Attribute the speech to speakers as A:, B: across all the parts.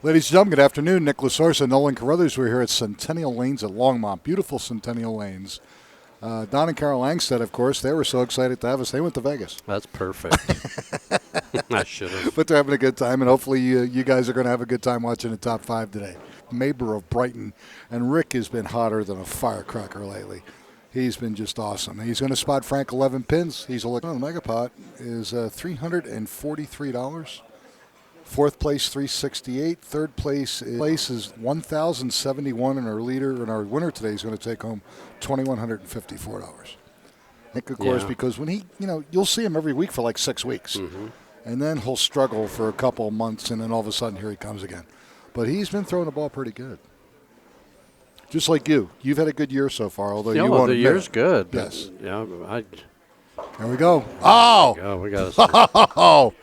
A: Ladies and gentlemen, good afternoon. Nick Lasorsa, Nolan Carruthers. We're here at Centennial Lanes at Longmont. Beautiful Centennial Lanes. Don and Carol Langstead, of course, they were so excited to have us. They went to Vegas.
B: That's perfect. I should have.
A: But they're having a good time, and hopefully you guys are going to have a good time watching the top five today. Maber of Brighton, and Rick has been hotter than a firecracker lately. He's been just awesome. He's going to spot Frank 11 pins. He's a look. Oh, the Megapot is $343. Fourth place, $368. Third place is $1,071, and our leader and our winner today is going to take home $2,154. Nick, of course, because when he, you'll see him every week for like 6 weeks, and then he'll struggle for a couple of months, and then all of a sudden here he comes again. But he's been throwing the ball pretty good. Just like you. You've had a good year so far, although you won't.
B: The year's good.
A: Yes.
B: Yeah,
A: There we go. Oh!
B: We got to.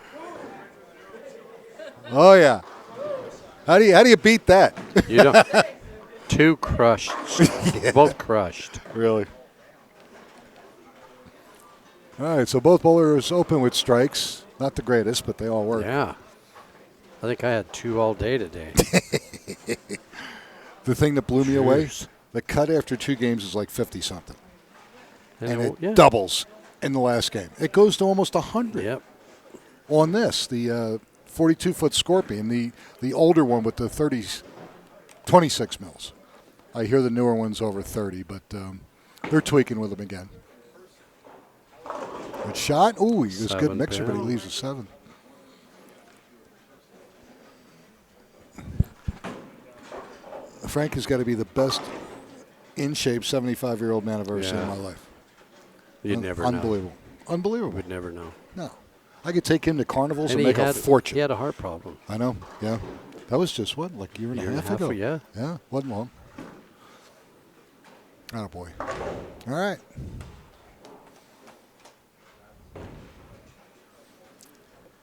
A: Oh yeah. How do you beat that?
B: You don't. Two crushed.
A: Yeah.
B: Both crushed.
A: Really. All right, so both bowlers open with strikes. Not the greatest, but they all work.
B: Yeah. I think I had 2 all day today.
A: The thing that blew me away, the cut after 2 games is like 50-something. And it doubles in the last game. It goes to almost 100.
B: Yep.
A: On this, the 42-foot Scorpion, the older one with the 26 mils. I hear the newer one's over 30, but they're tweaking with them again. Good shot. Ooh, he was a good mixer, but he leaves a 7. Frank has got to be the best in-shape 75-year-old man I've ever seen in my life.
B: You'd never know.
A: Unbelievable. Unbelievable.
B: We'd never know.
A: No. I could take him to carnivals and make a fortune.
B: He had a heart problem.
A: I know, yeah. That was just, what, like a year and a half ago?
B: Yeah.
A: Yeah, wasn't long. Attaboy. All right.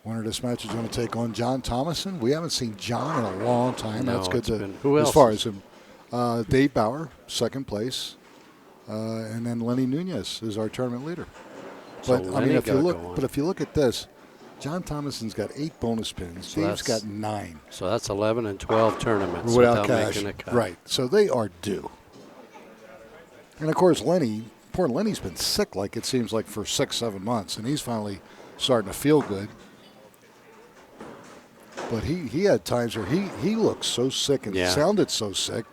A: Winner of this match is going to take on John Thomason. We haven't seen John in a long time.
B: No,
A: that's good to.
B: Who else?
A: As far as him, Dave Bauer, second place, and then Lenny Nunez is our tournament leader.
B: So
A: But if you look at this, John Thomason's got 8 bonus pins. So Dave's got 9.
B: So that's 11 and 12 tournaments
A: without cash.
B: making a cut.
A: Right. So they are due. And of course, poor Lenny's been sick, like it seems like for 6-7 months, and he's finally starting to feel good. But he had times where he looked so sick and sounded so sick.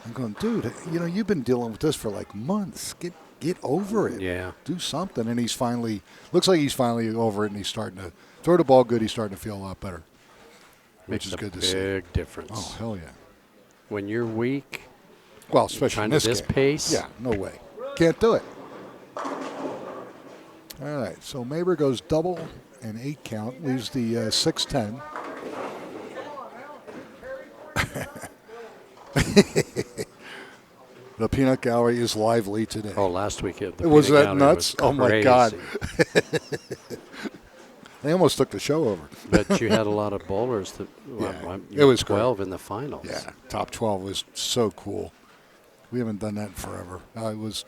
A: I'm going, dude, you've been dealing with this for like months. Get over it.
B: Yeah.
A: Do something. And looks like he's finally over it, and he's starting to throw the ball good. He's starting to feel a lot better, which is good to see.
B: Big difference.
A: Oh, hell yeah.
B: When you're weak,
A: well, especially in this game.
B: pace.
A: Yeah, no way. Can't do it. All right, so Maber goes double and 8 count, leaves the 6-10. The peanut gallery is lively today.
B: Oh, last week
A: was that nuts?
B: Was
A: oh my God! They almost took the show over.
B: But you had a lot of bowlers that.
A: It was
B: 12
A: great.
B: in the finals.
A: Yeah, top 12 was so cool. We haven't done that in forever. It was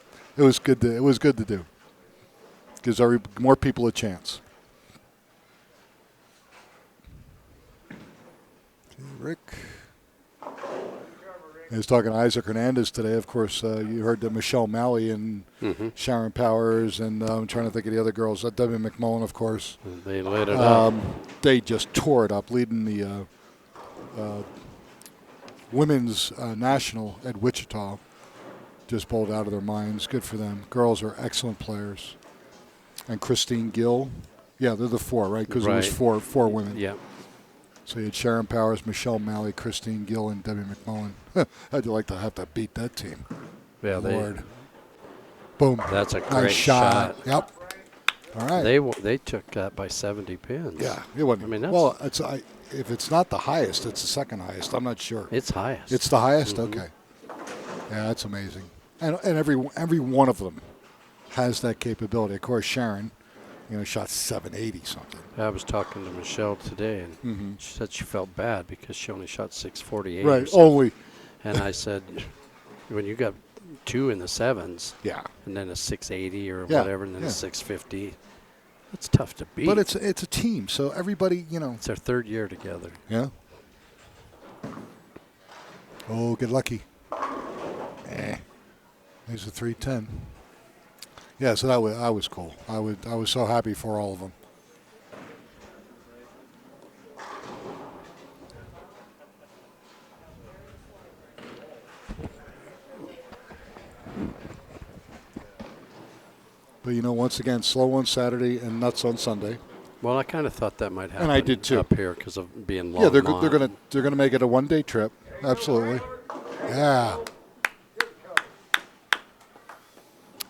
A: good to do. Gives more people a chance. Rick. I was talking to Isaac Hernandez today. Of course, you heard that Michelle Malley and Sharon Powers, and I'm trying to think of the other girls. Debbie McMullen, of course.
B: They lit it up.
A: They just tore it up, leading the women's national at Wichita. Just bowled out of their minds. Good for them. Girls are excellent players. And Christine Gill. Yeah, they're the 4, right? Because it was four women.
B: Yeah.
A: So you had Sharon Powers, Michelle Malley, Christine Gill, and Debbie McMullen. How'd you like to have to beat that team?
B: Yeah,
A: Lord. Boom.
B: That's a great
A: nice shot. Yep. All right.
B: They took that by 70 pins.
A: Yeah. It wasn't.
B: I mean,
A: well, if it's not the highest, it's the second highest. I'm not sure.
B: It's highest.
A: It's the highest? Okay. Yeah, that's amazing. And every one of them has that capability. Of course, Sharon, shot 780 something.
B: I was talking to Michelle today, and she said she felt bad because she only shot 648.
A: Right, only.
B: And I said, when you got 2 in the 7s, and then a 680 or whatever, and then a 650, it's tough to beat.
A: But it's a team, so everybody,
B: It's their 3rd year together.
A: Yeah. Oh, get lucky. There's a 310. Yeah, so I was cool. I was so happy for all of them. But once again, slow on Saturday and nuts on Sunday.
B: Well, I kind of thought that might happen.
A: And I did too.
B: Up here because of being long.
A: Yeah, they're gonna make it a one-day trip. Absolutely. Yeah.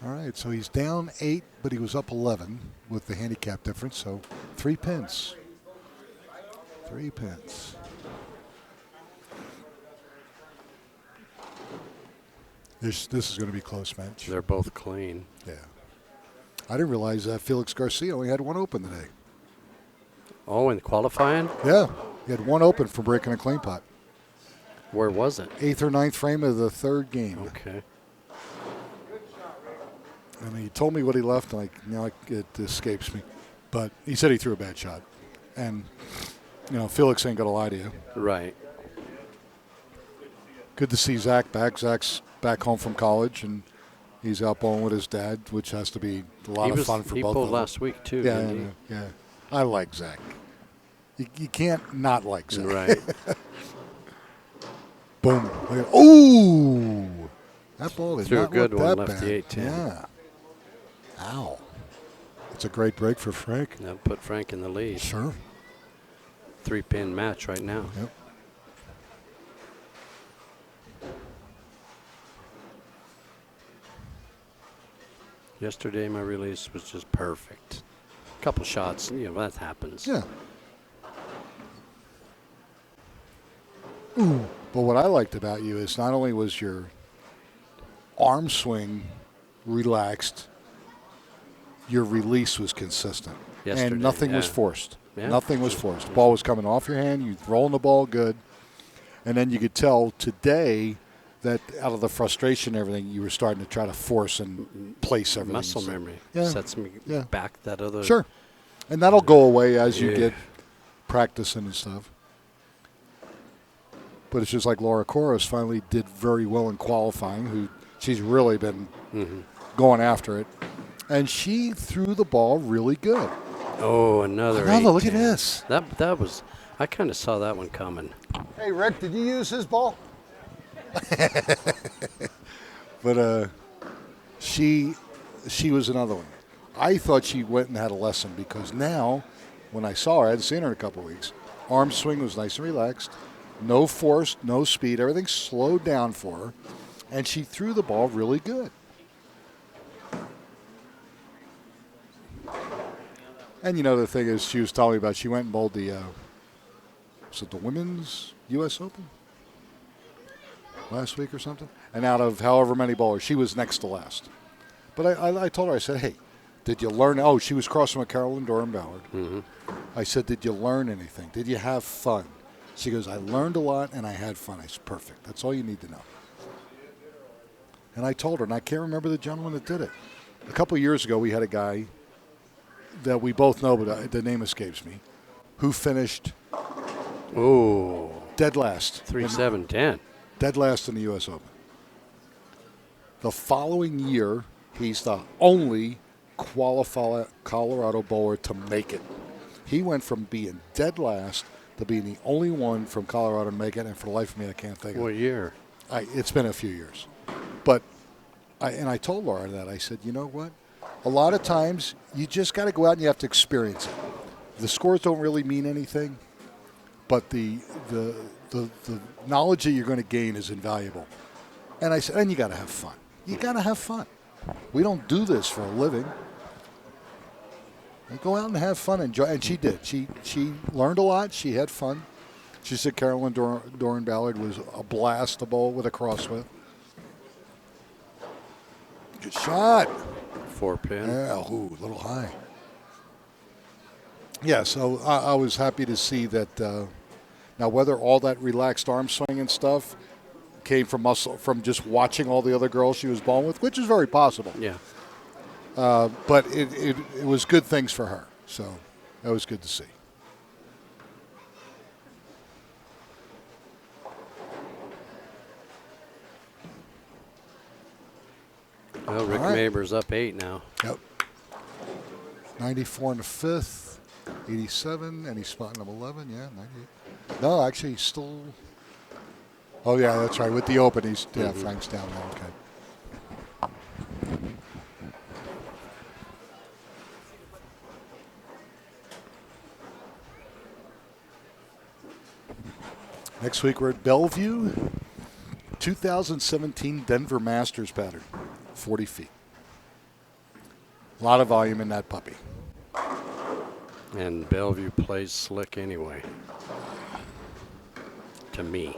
A: All right, so he's down 8, but he was up 11 with the handicap difference. So 3 pins. 3 pins. This is going to be a close match.
B: They're both clean.
A: Yeah. I didn't realize that Felix Garcia only had one open today.
B: Oh, in qualifying?
A: Yeah. He had one open for breaking a clean pot.
B: Where was it?
A: 8th or 9th frame of the 3rd game.
B: Okay.
A: And he told me what he left, and it escapes me. But he said he threw a bad shot. And, Felix ain't going to lie to you.
B: Right.
A: Good to see Zach back. Zach's back home from college, and he's out bowling with his dad, which has to be a lot of fun for both of them.
B: He pulled last week, too, didn't he?
A: Yeah. I like Zach. You can't not like Zach.
B: Right.
A: Boom. Ooh! That ball is
B: threw
A: not
B: a good one,
A: that
B: left
A: bad.
B: the 8-10.
A: Yeah. Ow. It's a great break for Frank.
B: That put Frank in the lead.
A: Sure.
B: 3-pin match right now.
A: Yep.
B: Yesterday, my release was just perfect. A couple shots, that happens.
A: Yeah. Ooh. But what I liked about you is not only was your arm swing relaxed, your release was consistent.
B: Yesterday,
A: and nothing was forced.
B: Yeah.
A: Nothing was forced. The ball was coming off your hand. You rolling the ball good. And then you could tell today that out of the frustration and everything, you were starting to try to force and place everything.
B: Muscle memory sets me back that other.
A: Sure. And that'll go away as you get practicing and stuff. But it's just like Laura Corus finally did very well in qualifying, she's really been going after it. And she threw the ball really good.
B: Oh, another
A: look at this.
B: That was, I kind of saw that one coming.
A: Hey, Rick, did you use his ball? But she was another one. I thought she went and had a lesson because now, when I saw her, I hadn't seen her in a couple of weeks, arm swing was nice and relaxed. No force, no speed. Everything slowed down for her. And she threw the ball really good. And the thing is, she was telling me about, she went and bowled the women's U.S. Open last week or something? And out of however many bowlers, she was next to last. But I told her, I said, hey, did you learn? Oh, she was crossing with Carolyn Doran-Ballard. Mm-hmm. I said, did you learn anything? Did you have fun? She goes, I learned a lot and I had fun. I said, perfect. That's all you need to know. And I told her, and I can't remember the gentleman that did it. A couple of years ago, we had a guy that we both know, but the name escapes me, who finished dead last.
B: 3-7-10.
A: Dead last in the U.S. Open. The following year, he's the only qualified Colorado bowler to make it. He went from being dead last to being the only one from Colorado to make it, and for the life of me, I can't think of it.
B: What year?
A: It's been a few years. But I told Laura that. I said, you know what? A lot of times, you just got to go out and you have to experience it. The scores don't really mean anything, but the knowledge that you're going to gain is invaluable. And I said, and you got to have fun. You got to have fun. We don't do this for a living. We go out and have fun, enjoy. And she did. She learned a lot. She had fun. She said Carolyn Doran-Ballard was a blast to bowl with a cross with. Good shot.
B: 4-pin.
A: Yeah, a little high. Yeah, so I was happy to see that. Now, whether all that relaxed arm swing and stuff came from just watching all the other girls she was bowling with, which is very possible.
B: Yeah.
A: But it was good things for her, so that was good to see.
B: Well, Rick Maber's up 8 now.
A: Yep. 94 in the 5th, 87, and he's spotting him 11. Yeah, 98. No, actually, he's still. Oh yeah, that's right. With the open, he's Frank's down there. Okay. Next week we're at Bellevue, 2017 Denver Masters pattern, 40 feet. A lot of volume in that puppy.
B: And Bellevue plays slick anyway, to me.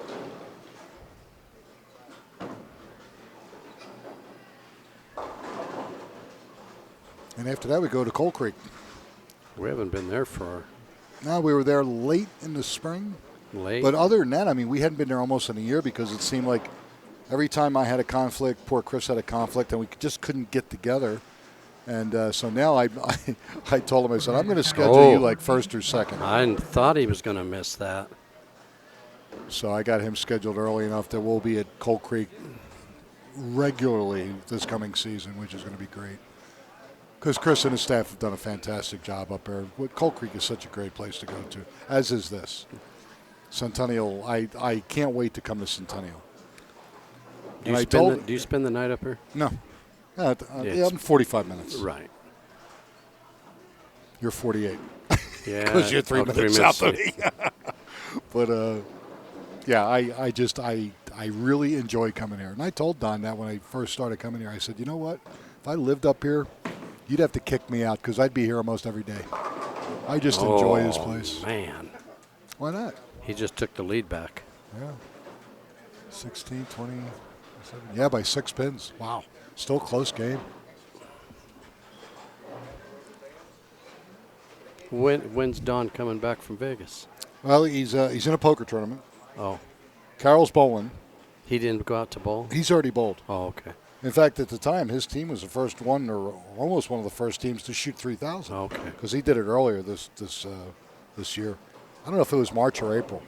A: And after that we go to Coal Creek.
B: We haven't been there for...
A: No, we were there late in the spring.
B: Late.
A: But other than that, I mean, we hadn't been there almost in a year because it seemed like every time I had a conflict, poor Chris had a conflict, and we just couldn't get together. And so now I told him, I said, I'm going to schedule you like first or second.
B: I thought he was going to miss that.
A: So I got him scheduled early enough that we'll be at Coal Creek regularly this coming season, which is going to be great. Because Chris and his staff have done a fantastic job up there. Coal Creek is such a great place to go to, as is this. Centennial, I can't wait to come to Centennial.
B: Do you spend the night up here?
A: No. Yeah, I'm 45 minutes.
B: Right.
A: You're 48.
B: Yeah.
A: Because you're 3 minutes south of me. But, yeah, I really enjoy coming here. And I told Don that when I first started coming here. I said, you know what? If I lived up here, you'd have to kick me out because I'd be here almost every day. I just enjoy this place.
B: Man.
A: Why not?
B: He just took the lead back.
A: Yeah. 16, 20, 7. Yeah, by 6 pins. Wow. Still a close game.
B: When's Don coming back from Vegas?
A: Well, he's in a poker tournament.
B: Oh.
A: Carol's bowling.
B: He didn't go out to bowl?
A: He's already bowled.
B: Oh, okay.
A: In fact, at the time, his team was the first one, or almost one of the first teams to shoot 3,000.
B: Oh, okay.
A: Because he did it earlier this year. I don't know if it was March or April.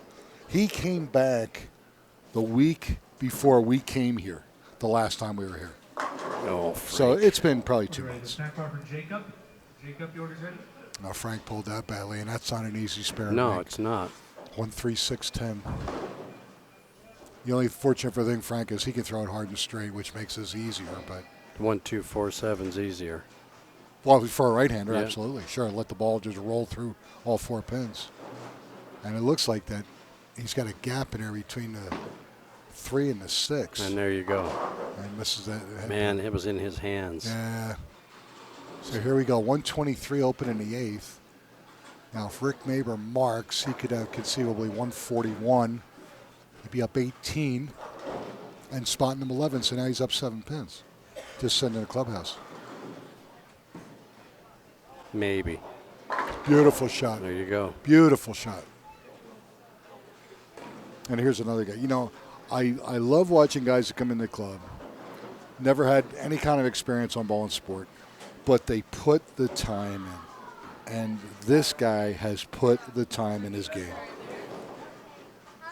A: He came back the week before we came here, the last time we were here.
B: Oh, Frank.
A: So it's been probably 2 months.
C: Jacob, the order's ready.
A: Now Frank pulled that badly, and that's not an easy spare.
B: No,
A: Frank.
B: it's not.
A: 1-3-6-10. The only fortunate for thing, Frank, is he can throw it hard and straight, which makes this easier. But
B: 1-2-4-7's easier.
A: Well, for a right-hander,
B: yeah.
A: Absolutely. Sure, let the ball just roll through all 4 pins. And it looks like that he's got a gap in there between the 3 and the 6.
B: And there you go.
A: And misses that.
B: Man, it was in his hands.
A: Yeah. So here we go. 123 open in the 8th. Now, if Rick Maber marks, he could have conceivably 141. He'd be up 18 and spotting him 11. So now he's up 7 pins. Just sending a clubhouse.
B: Maybe.
A: Beautiful shot.
B: There you go.
A: Beautiful shot. And here's another guy. You know, I love watching guys that come in the club. Never had any kind of experience on ball and sport, but they put the time in. And this guy has put the time in his game.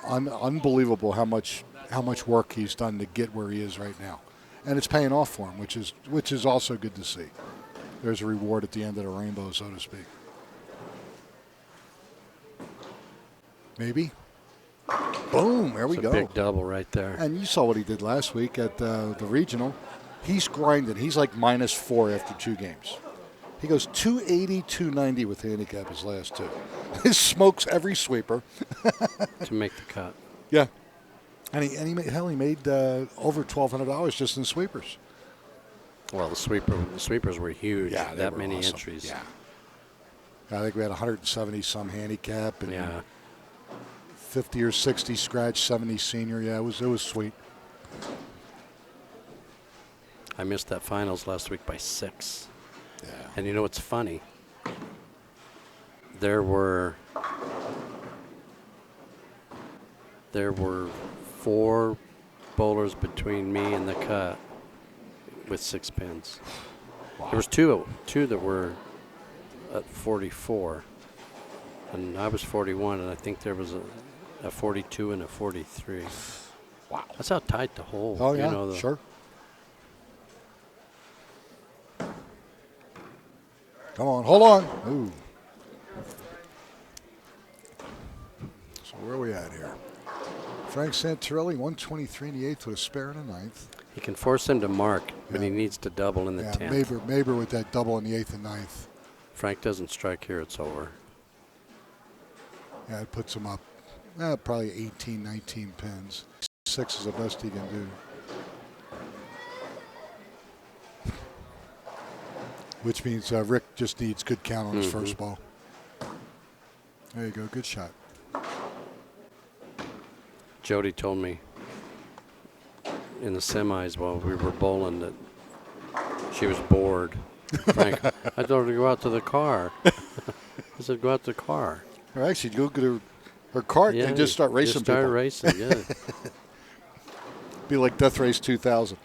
A: Unbelievable how much work he's done to get where he is right now. And it's paying off for him, which is also good to see. There's a reward at the end of the rainbow, so to speak. Maybe. Boom, there we go.
B: Big double right there.
A: And you saw what he did last week at the regional. He's grinding. He's like -4 after 2 games. He goes 280, 290 with handicap his last 2. He smokes every sweeper.
B: To make the cut.
A: Yeah. And he made over $1,200 just in sweepers.
B: Well, the sweepers were huge.
A: Yeah,
B: that many
A: awesome.
B: entries.
A: Yeah. I think we had 170 some handicap and
B: yeah.
A: 50 or 60 scratch, 70 senior. Yeah, it was sweet.
B: I missed that finals last week by 6.
A: Yeah.
B: And you know what's funny? There were 4 bowlers between me and the cut with 6 pins. Wow. There was two that were at 44, and I was 41, and I think there was a 42 and a 43.
A: Wow.
B: That's how tight the hole.
A: Oh, yeah,
B: you know,
A: sure. Come on, hold on. Ooh. So where are we at here? Frank Santorelli, 123 in the 8th with a spare in the 9th.
B: He can force him to mark, but he needs to double in the 10th.
A: Maber with that double in the 8th and 9th.
B: Frank doesn't strike here, it's over.
A: Yeah, it puts him up probably 18, 19 pins. 6 is the best he can do. Which means Rick just needs good count on his first ball. There you go, good shot.
B: Jody told me in the semis while we were bowling that she was bored. Frank, I told her to go out to the car. I said, go out to the car.
A: Or actually, go get her cart and just start racing people.
B: Start racing, yeah.
A: Be like Death Race 2000.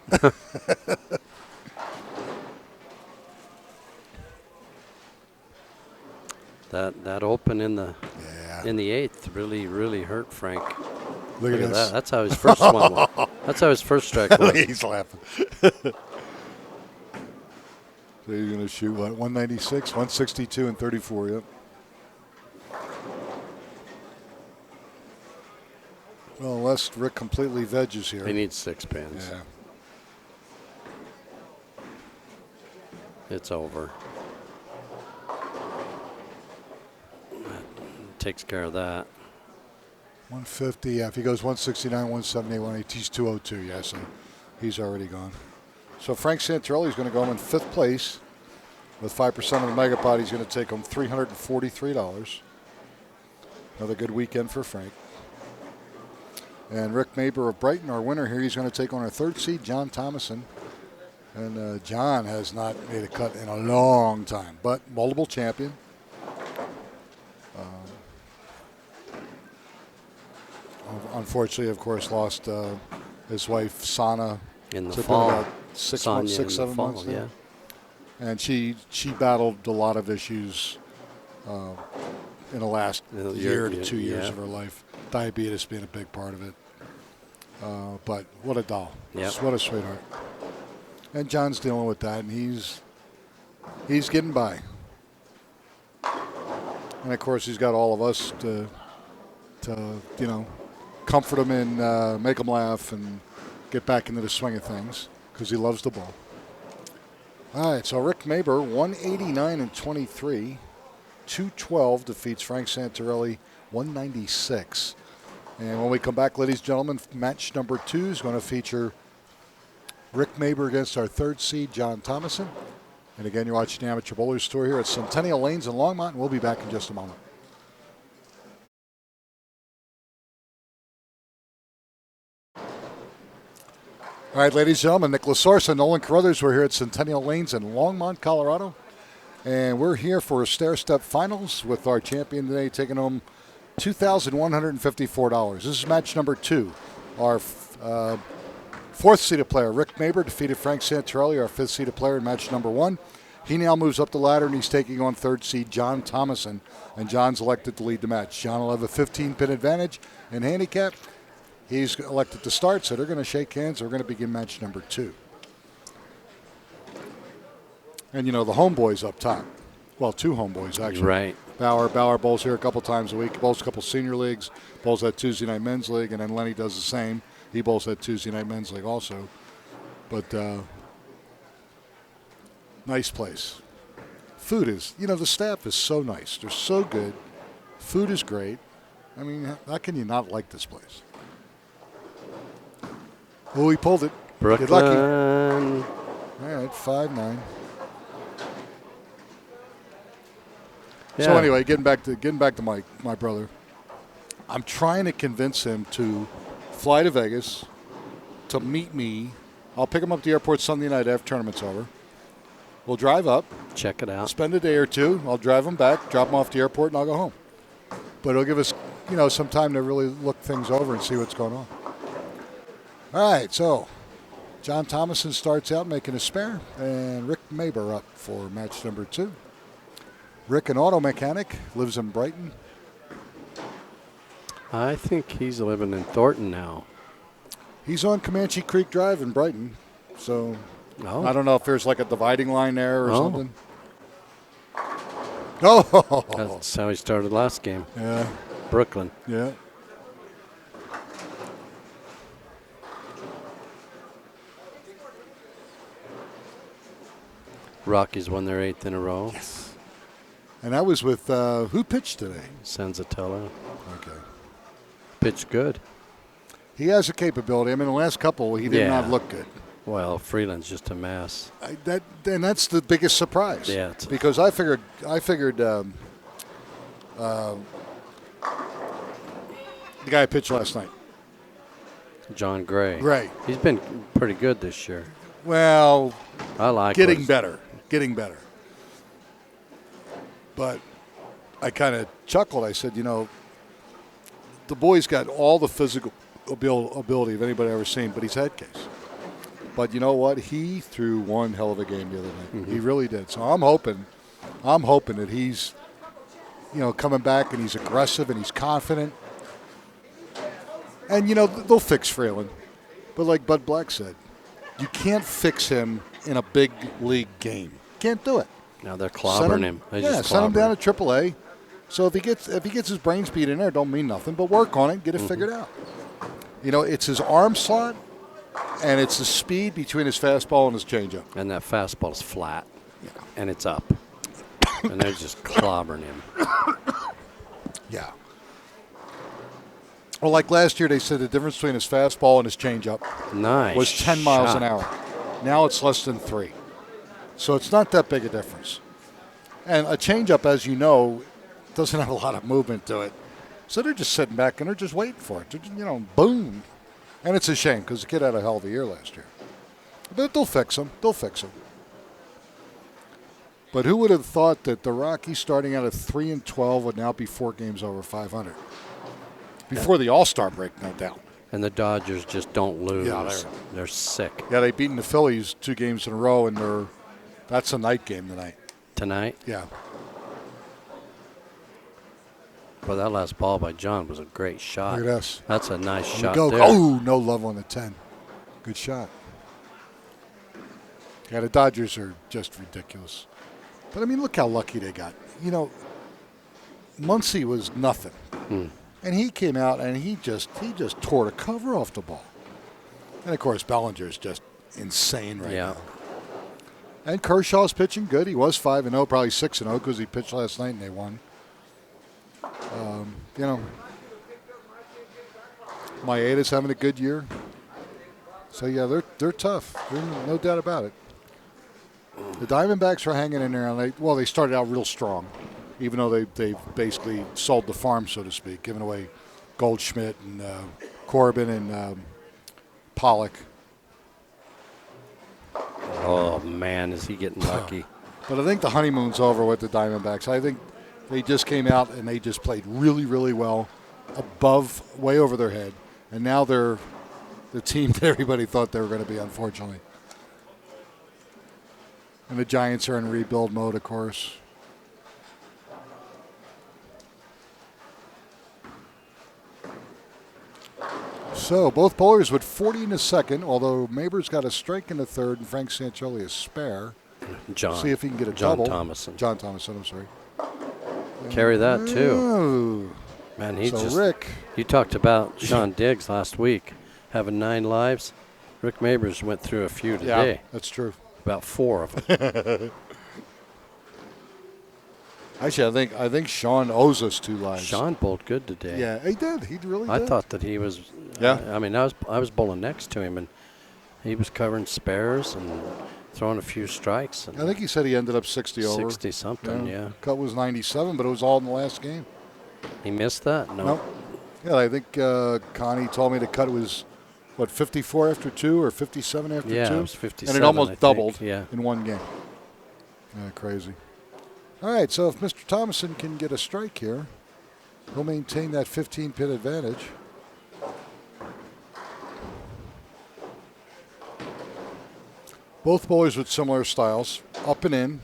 B: That open in the 8th really hurt Frank.
A: Look at
B: that. That's how his first one was. That's how his first strike was.
A: He's laughing. So he's going to shoot, what, 196, 162, and 34, yep. Well, unless Rick completely veggies here.
B: He needs 6 pins.
A: Yeah.
B: It's over. Takes care of that.
A: 150, yeah. If he goes 169, 178, 180, he's 202, yeah, so he's already gone. So Frank Santorelli is going to go home in 5th place with 5% of the mega pot. He's going to take home $343. Another good weekend for Frank. And Rick Maber of Brighton, our winner here, he's going to take on our 3rd seed, John Thomason. And John has not made a cut in a long time, but multiple champion. Unfortunately, of course, lost his wife, Sana,
B: in the fall.
A: About 6 months, 7 months.
B: Yeah.
A: And she battled a lot of issues in the last year to 2 years of her life. Diabetes being a big part of it. But what a doll.
B: Yep.
A: What a sweetheart. And John's dealing with that, and he's getting by. And, of course, he's got all of us to comfort him and make him laugh and get back into the swing of things because he loves the ball. All right, so Rick Maber, 189 and 23, 212 defeats Frank Santorelli, 196. And when we come back, ladies and gentlemen, match number 2 is going to feature Rick Maber against our 3rd seed, John Thomason. And again, you're watching the Amateur Bowlers Tour here at Centennial Lanes in Longmont, and we'll be back in just a moment. All right, ladies and gentlemen, Nicholas Source and Nolan Carruthers. We're here at Centennial Lanes in Longmont, Colorado. And we're here for stair-step finals with our champion today taking home $2,154. This is match number 2. Our 4th-seeded player, Rick Maber, defeated Frank Santorelli, our 5th-seeded player in match number 1. He now moves up the ladder, and he's taking on 3rd seed John Thomason. And John's elected to lead the match. John will have a 15-pin advantage in handicap. He's elected to start, so they're going to shake hands. We're going to begin match number 2. And, the homeboys up top. Well, 2 homeboys, actually.
B: Right.
A: Bauer bowls here a couple times a week. Bowls a couple senior leagues. Bowls that Tuesday night men's league, and then Lenny does the same. He bowls that Tuesday night men's league also. But nice place. Food is, the staff is so nice. They're so good. Food is great. I mean, how can you not like this place? Oh, he pulled it.
B: Brooklyn.
A: Get lucky. All right, 5-9. Yeah. So anyway, getting back to my brother. I'm trying to convince him to fly to Vegas to meet me. I'll pick him up at the airport Sunday night after tournament's over. We'll drive up.
B: Check it out.
A: Spend a day or 2. I'll drive him back, drop him off at the airport, and I'll go home. But it'll give us, some time to really look things over and see what's going on. All right, so John Thomason starts out making a spare, and Rick Maber up for match number 2. Rick, an auto mechanic, lives in Brighton.
B: I think he's living in Thornton now.
A: He's on Comanche Creek Drive in Brighton, so I don't know if there's like a dividing line there or something. Oh,
B: That's how he started last game.
A: yeah,
B: Brooklyn.
A: yeah.
B: Rockies won their 8th in a row.
A: Yes. And that was with who pitched today?
B: Senzatella.
A: Okay.
B: Pitched good.
A: He has a capability. I mean, the last couple, he did not look good.
B: Well, Freeland's just a mess.
A: And that's the biggest surprise.
B: Yeah.
A: Because I figured the guy who pitched last night.
B: John Gray.
A: Gray.
B: He's been pretty good this year.
A: Well,
B: I like
A: getting better. But I kind of chuckled. I said, the boy's got all the physical ability of anybody I've ever seen, but he's head case. But you know what? He threw one hell of a game the other night. Mm-hmm. He really did. So I'm hoping that he's, coming back and he's aggressive and he's confident. And, they'll fix Freeland. But like Bud Black said, you can't fix him in a big league game. Can't do it.
B: Now they're clobbering him.
A: Send him down to AAA. So if he gets his brain speed in there, don't mean nothing. But work on it, get it figured out. It's his arm slot, and it's the speed between his fastball and his changeup.
B: And that fastball's flat, and it's up, and they're just clobbering him.
A: Yeah. Well, like last year, they said the difference between his fastball and his changeup was 10 miles an hour. Now it's less than 3. So it's not that big a difference. And a changeup, as you know, doesn't have a lot of movement to it. So they're just sitting back and they're just waiting for it. They're just, boom. And it's a shame because the kid had a hell of a year last year. But they'll fix him. But who would have thought that the Rockies, starting out at 3-12, would now be 4 games over 500? Before the All-Star break, no doubt.
B: And the Dodgers just don't lose.
A: Yeah,
B: they're sick.
A: Yeah, they've beaten the Phillies 2 games in a row, and that's a night game tonight.
B: Tonight?
A: Yeah.
B: Well, that last ball by John was a great shot.
A: Look at this.
B: That's a nice shot
A: go.
B: there.
A: Oh, no love on the 10. Good shot. Yeah, the Dodgers are just ridiculous. But, I mean, look how lucky they got. Muncy was nothing. And he came out and he just tore the cover off the ball. And, of course, Bellinger's just insane right now. And Kershaw's pitching good. He was 5-0, probably 6-0 because he pitched last night and they won. Maeda's having a good year. So, yeah, they're tough. There's no doubt about it. The Diamondbacks are hanging in there. And they started out real strong, even though they basically sold the farm, so to speak, giving away Goldschmidt and Corbin and Pollock.
B: Oh, man, is he getting lucky.
A: But I think the honeymoon's over with the Diamondbacks. I think they just came out and they just played really, really well, way over their head. And now they're the team that everybody thought they were going to be, unfortunately. And the Giants are in rebuild mode, of course. So both bowlers with 40 in the second, although Maber's got a strike in the third and Frank Sancholi a spare. See if he can get a double. John Thomason, I'm sorry.
B: Carry that, too.
A: Oh.
B: Man,
A: Rick.
B: You talked about Sean Diggs last week having 9 lives. Rick Mabers went through a few today.
A: Yeah, that's true.
B: About 4 of them.
A: Actually, I think Sean owes us 2 lives.
B: Sean bowled good today.
A: Yeah, he did. He really did.
B: I thought that he was.
A: Yeah.
B: I mean, I was bowling next to him, and he was covering spares and throwing a few strikes. And
A: I think he said he ended up 60 over.
B: 60-something, yeah.
A: Cut was 97, but it was all in the last game.
B: He missed that? No.
A: Nope. Yeah, I think Connie told me the cut was, 54 after 2 or 57 after 2?
B: Yeah, it was 57,
A: and it almost doubled
B: in
A: one game. Yeah, crazy. All right, so if Mr. Thomason can get a strike here, he'll maintain that 15-pin advantage. Both bowlers with similar styles, up and in,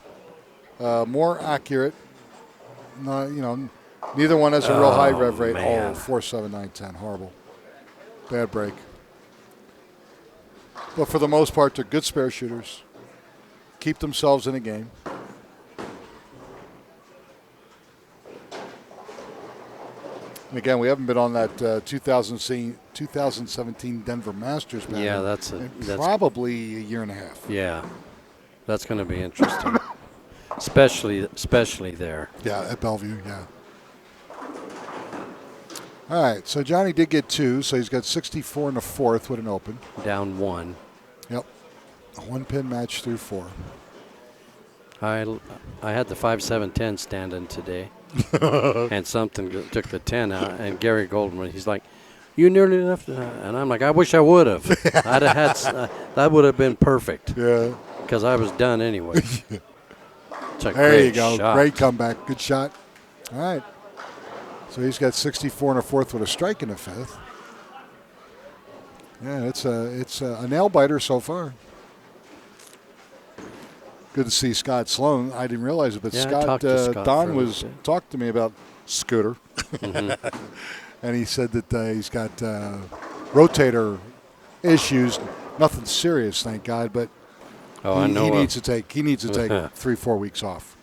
A: more accurate. Neither one has a real high rev rate.
B: Man.
A: 4, 7, 9, 10. Horrible. Bad break. But for the most part, they're good spare shooters. Keep themselves in a game. And again, we haven't been on that 2017 Denver Masters pattern.
B: Yeah, that's
A: probably a year and a half.
B: Yeah, that's going to be interesting, especially there.
A: Yeah, at Bellevue. Yeah. All right, so Johnny did get 2, so he's got 64 in the 4th with an open.
B: Down 1.
A: Yep, a 1-pin match through 4.
B: I had the 5-7-10 standing today, and something took the 10 out. And Gary Goldman, he's like, "You nearly enough," and I'm like, "I wish I would have. I'd have had that would have been perfect."
A: Yeah,
B: because I was done anyway.
A: There you go,
B: shot.
A: Great comeback, good shot. All right, so he's got 64 in the 4th with a strike in the 5th. Yeah, it's a nail biter so far. Good to see Scott Sloan. I didn't realize it, but
B: Yeah,
A: Scott
B: Scott
A: Don was talked to me about Scooter, and he said that he's got rotator issues. Nothing serious, thank God, but
B: I know
A: he needs to take 3-4 weeks off,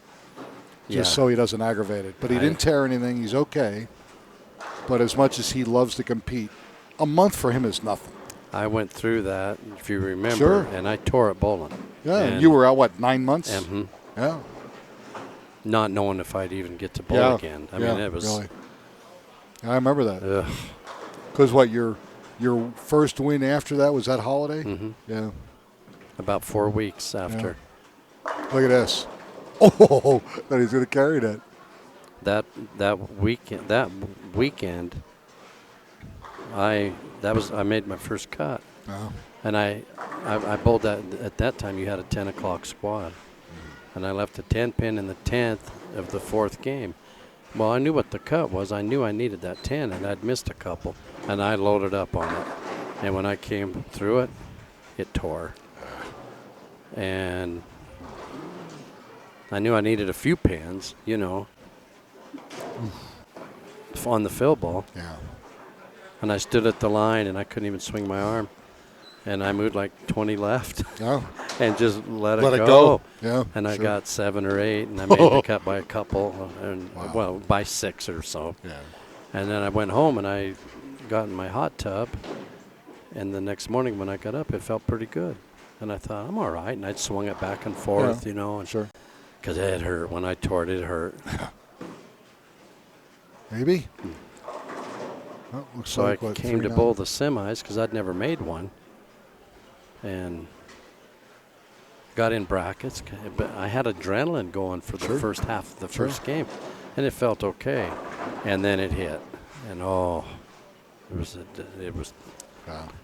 A: just so he doesn't aggravate it. But he didn't tear anything. He's okay. But as much as he loves to compete, a month for him is nothing.
B: I went through that, if you remember,
A: Sure.
B: and I tore at bowling.
A: Yeah, and you were out, what, 9 months?
B: Mm-hmm.
A: Yeah.
B: Not knowing if I'd even get to bowl again. I mean, it was.
A: Really. I remember that.
B: Ugh.
A: Because what, your first win after that was that holiday?
B: Mm-hmm.
A: Yeah.
B: About 4 weeks after.
A: Yeah. Look at this. Oh, that he's going to carry that.
B: That weekend, I made my first cut.
A: Oh.
B: And I bowled that at that time. You had a 10 o'clock squad, and I left a 10-pin in the 10th of the 4th game. Well, I knew what the cut was. I knew I needed that 10, and I'd missed a couple, and I loaded up on it. And when I came through it, it tore. And I knew I needed a few pins, on the fill ball.
A: Yeah.
B: And I stood at the line, and I couldn't even swing my arm. And I moved like 20 left and just let it go.
A: Yeah,
B: and I got 7 or 8, and I made the cut by a couple, and by 6 or so.
A: Yeah.
B: And then I went home, and I got in my hot tub. And the next morning when I got up, it felt pretty good. And I thought, I'm all right. And I'd swung it back and forth, And
A: sure.
B: Because it hurt. When I tore it, it hurt.
A: Maybe. Well, looks
B: So
A: like,
B: I came to bowl the semis because I'd never made one. And got in brackets. But I had adrenaline going for the first half of the first game. And it felt okay. And then it hit. And, it was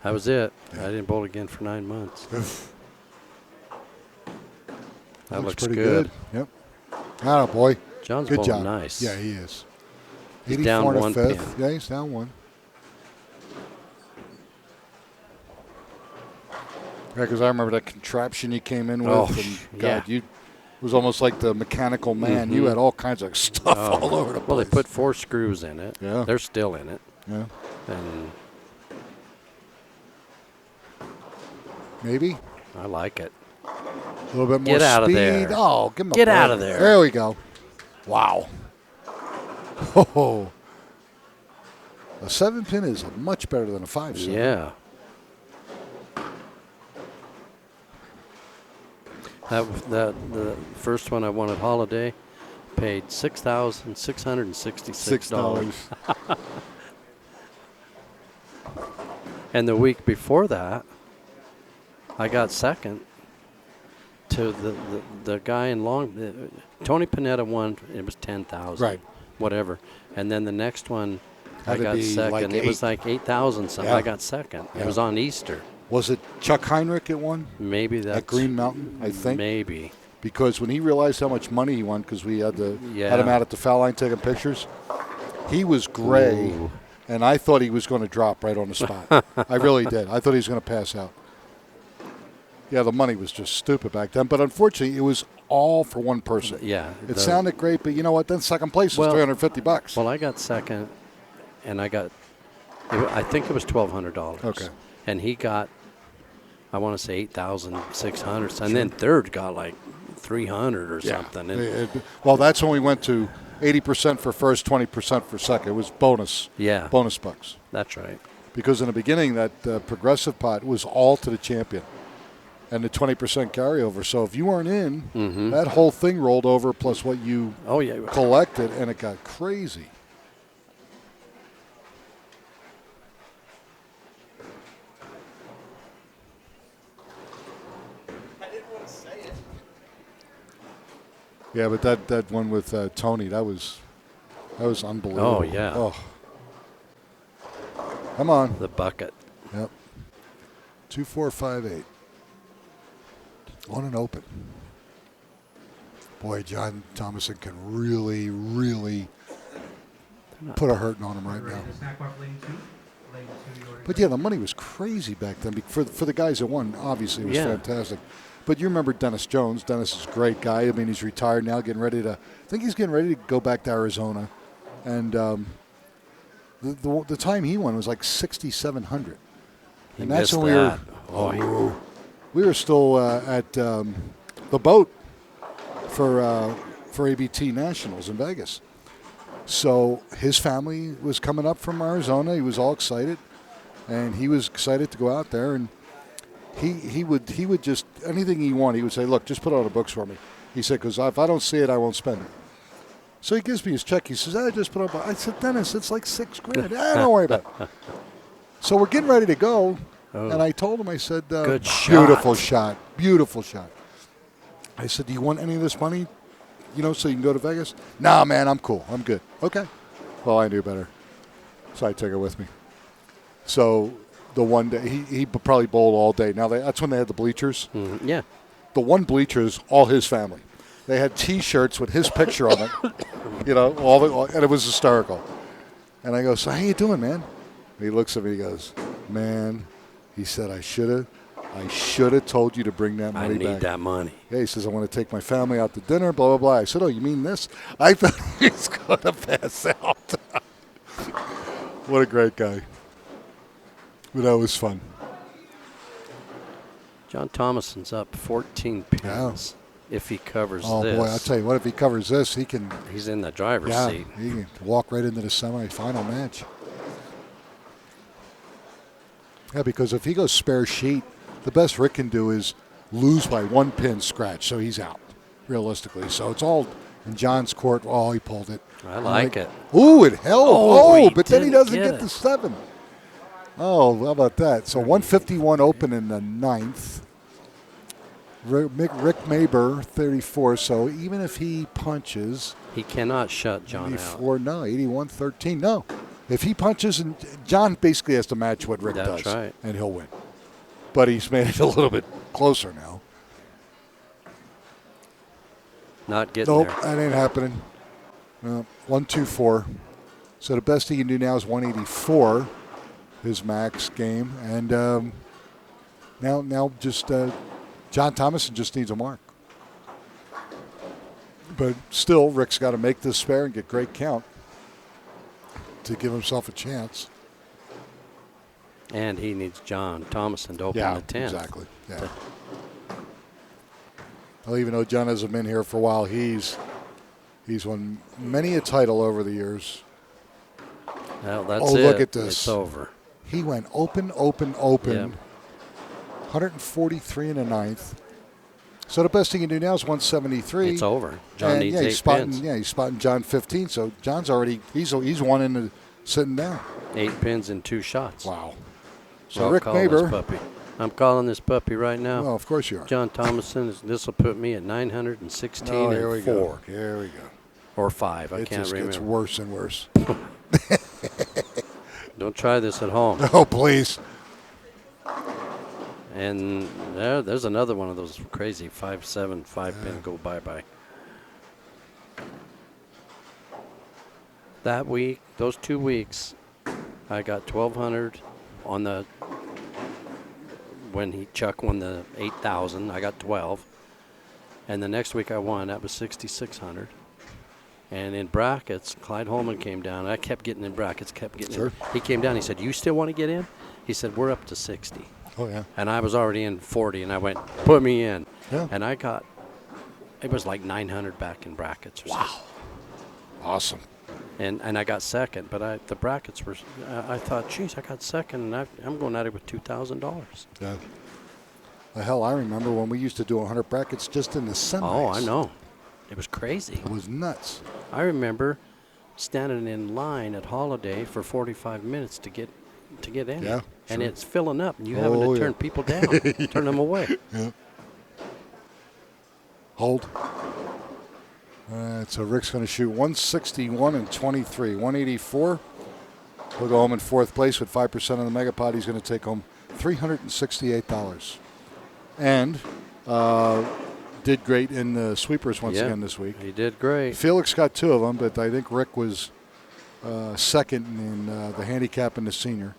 B: that was it. Yeah. I didn't bowl again for 9 months. That looks
A: pretty
B: good.
A: Yep. Ah, boy.
B: John's
A: good
B: bowling
A: job.
B: nice.
A: Yeah, he is.
B: He's down 1 pin.
A: Yeah, he's down 1. Yeah, because I remember that contraption you came in with. And God, it was almost like the mechanical man. Mm-hmm. You had all kinds of stuff all over the place.
B: Well, they put 4 screws in it.
A: Yeah.
B: They're still in it.
A: Yeah.
B: And
A: maybe.
B: I like it.
A: A little bit more
B: Get out
A: speed.
B: of there.
A: Oh, give him a
B: Get
A: break.
B: out of there.
A: There we go. Wow. Oh. A 7-pin is much better than a 5-7.
B: Yeah. The first one I won at Holiday paid $6,666. And the week before that, I got second to the guy in Long. Tony Panetta won. It was 10,000.
A: Right.
B: Whatever. And then the next one, I got second.
A: Like
B: it was like 8,000 something.
A: Yeah.
B: I got second. Yeah. It was on Easter.
A: Was it Chuck Heinrich at one?
B: Maybe that's
A: at Green Mountain, I think.
B: Maybe.
A: Because when he realized how much money he won, because we had had him out at the foul line taking pictures, he was gray, and I thought he was going to drop right on the spot. I really did. I thought he was going to pass out. Yeah, the money was just stupid back then. But unfortunately, it was all for one person.
B: Yeah.
A: It sounded great, but you know what? Then second place was $350.
B: Well, I got second, and I think it was $1,200.
A: Okay.
B: And he got, I want to say 8,600, and then third got like 300 or something.
A: Well, that's when we went to 80% for first, 20% for second. It was bonus.
B: Yeah.
A: Bonus bucks.
B: That's right.
A: Because in the beginning, that progressive pot was all to the champion and the 20% carryover. So if you weren't in, that whole thing rolled over plus what you collected, and it got crazy.
D: I didn't want to say it.
A: Yeah, but that one with Tony, that was unbelievable.
B: Oh, yeah.
A: Oh. Come on.
B: The bucket.
A: Yep. 2, 4, 5, 8. On and open. Boy, John Thomason can really, really put a hurting on him right now. But yeah, the money was crazy back then. For the guys that won, obviously it was fantastic. But you remember Dennis Jones. Dennis is a great guy. I mean, he's retired now, getting ready to. I think he's getting ready to go back to Arizona, and the time he won was like 6,700, and that's when we were still at the boat for ABT Nationals in Vegas. So his family was coming up from Arizona. He was all excited, and he was excited to go out there. And he would just anything he wanted. He would say, "Look, just put it on the books for me." He said, "Because if I don't see it, I won't spend it." So he gives me his check. He says, "I just put up." I said, "Dennis, it's like $6,000. Don't worry about it." So we're getting ready to go, and I told him, I said,
B: Good shot.
A: "Beautiful shot, beautiful shot." I said, "Do you want any of this money, so you can go to Vegas?" "Nah, man, I'm cool. I'm good." "Okay." Well, I knew better, so I took it with me. So the one day he probably bowled all day. Now that's when they had the bleachers.
B: Yeah.
A: The one bleacher is all his family. They had T-shirts with his picture on it, and it was hysterical. And I go, "So how you doing, man?" And he looks at me. He goes, "Man," he said, "I should have told you to bring that money back.
B: I need that money."
A: Yeah, he says, "I want to take my family out to dinner, blah, blah, blah." I said, "Oh, you mean this?" I thought he was going to pass out. What a great guy. But that was fun.
B: John Thomason's up 14 pins if he covers this.
A: Oh, boy, I'll tell you what, if he covers this, he can...
B: He's in the driver's seat.
A: He can walk right into the semifinal match. Yeah, because if he goes spare sheet, the best Rick can do is lose by 1 pin scratch, so he's out, realistically. So it's all in John's court. Oh, he pulled it.
B: I like it.
A: Ooh, it held.
B: Oh,
A: but then he doesn't
B: get
A: get the 7. Oh, how about that? So 151 open in the 9th. Rick Maber, 34. So even if he punches...
B: He cannot shut John
A: 84, out. No, 81-13. No. If he punches, and John basically has to match what Rick does.
B: That's right.
A: And he'll win. But he's made it a little bit closer now.
B: Not getting there.
A: Nope, that ain't happening. 124. So the best he can do now is 184, his max game. And now just John Thomason just needs a mark. But still, Rick's got to make this spare and get great count to give himself a chance.
B: And he needs John Thomason to open the 10th.
A: Exactly. Yeah. Well, even though John hasn't been here for a while, he's won many a title over the years.
B: Well, that's
A: it. Look at this.
B: It's over.
A: He went open.
B: Yep.
A: 143 in the 9th. So the best he can do now is 173.
B: It's over. John needs 8 pins.
A: Yeah, he's spotting John 15. So John's already he's one in the sitting down.
B: 8 pins in 2 shots.
A: Wow. So Rick Maber.
B: I'm calling this puppy right now.
A: Well, of course you are.
B: John Thomason. This will put me at 916
A: here we
B: and 4.
A: Go. Here we go.
B: Or 5. I can't remember.
A: It gets worse and worse.
B: Don't try this at home.
A: Oh, please.
B: And there's another one of those crazy 5-7 5-pin go bye-bye. That week, those 2 weeks, I got 1,200 on the when Chuck won the 8,000. I got 12, and the next week I won. That was 6,600. And in brackets, Clyde Holman came down. I kept getting in brackets, in. He came down. He said, "You still want to get in?" He said, "We're up to 60."
A: Oh, yeah.
B: And I was already in 40, and I went, "Put me in."
A: Yeah.
B: And I got, it was like 900 back in brackets or something.
A: Awesome.
B: And I got second, but the brackets were. I thought, geez, I got second, and I'm going at it with $2,000.
A: Yeah. Hell, I remember when we used to do 100 brackets just in the semis.
B: Oh, I know. It was crazy.
A: It was nuts.
B: I remember standing in line at Holiday for 45 minutes to get in.
A: Yeah,
B: and
A: sure.
B: it's filling up, and you having to turn people down, turn them away.
A: Yeah. Hold. All right, so Rick's going to shoot 161 and 23, 184. He'll go home in fourth place with 5% of the Megapod. He's going to take home $368. And did great in the sweepers once again this week.
B: He did great.
A: Felix got 2 of them, but I think Rick was second in the handicap and the senior.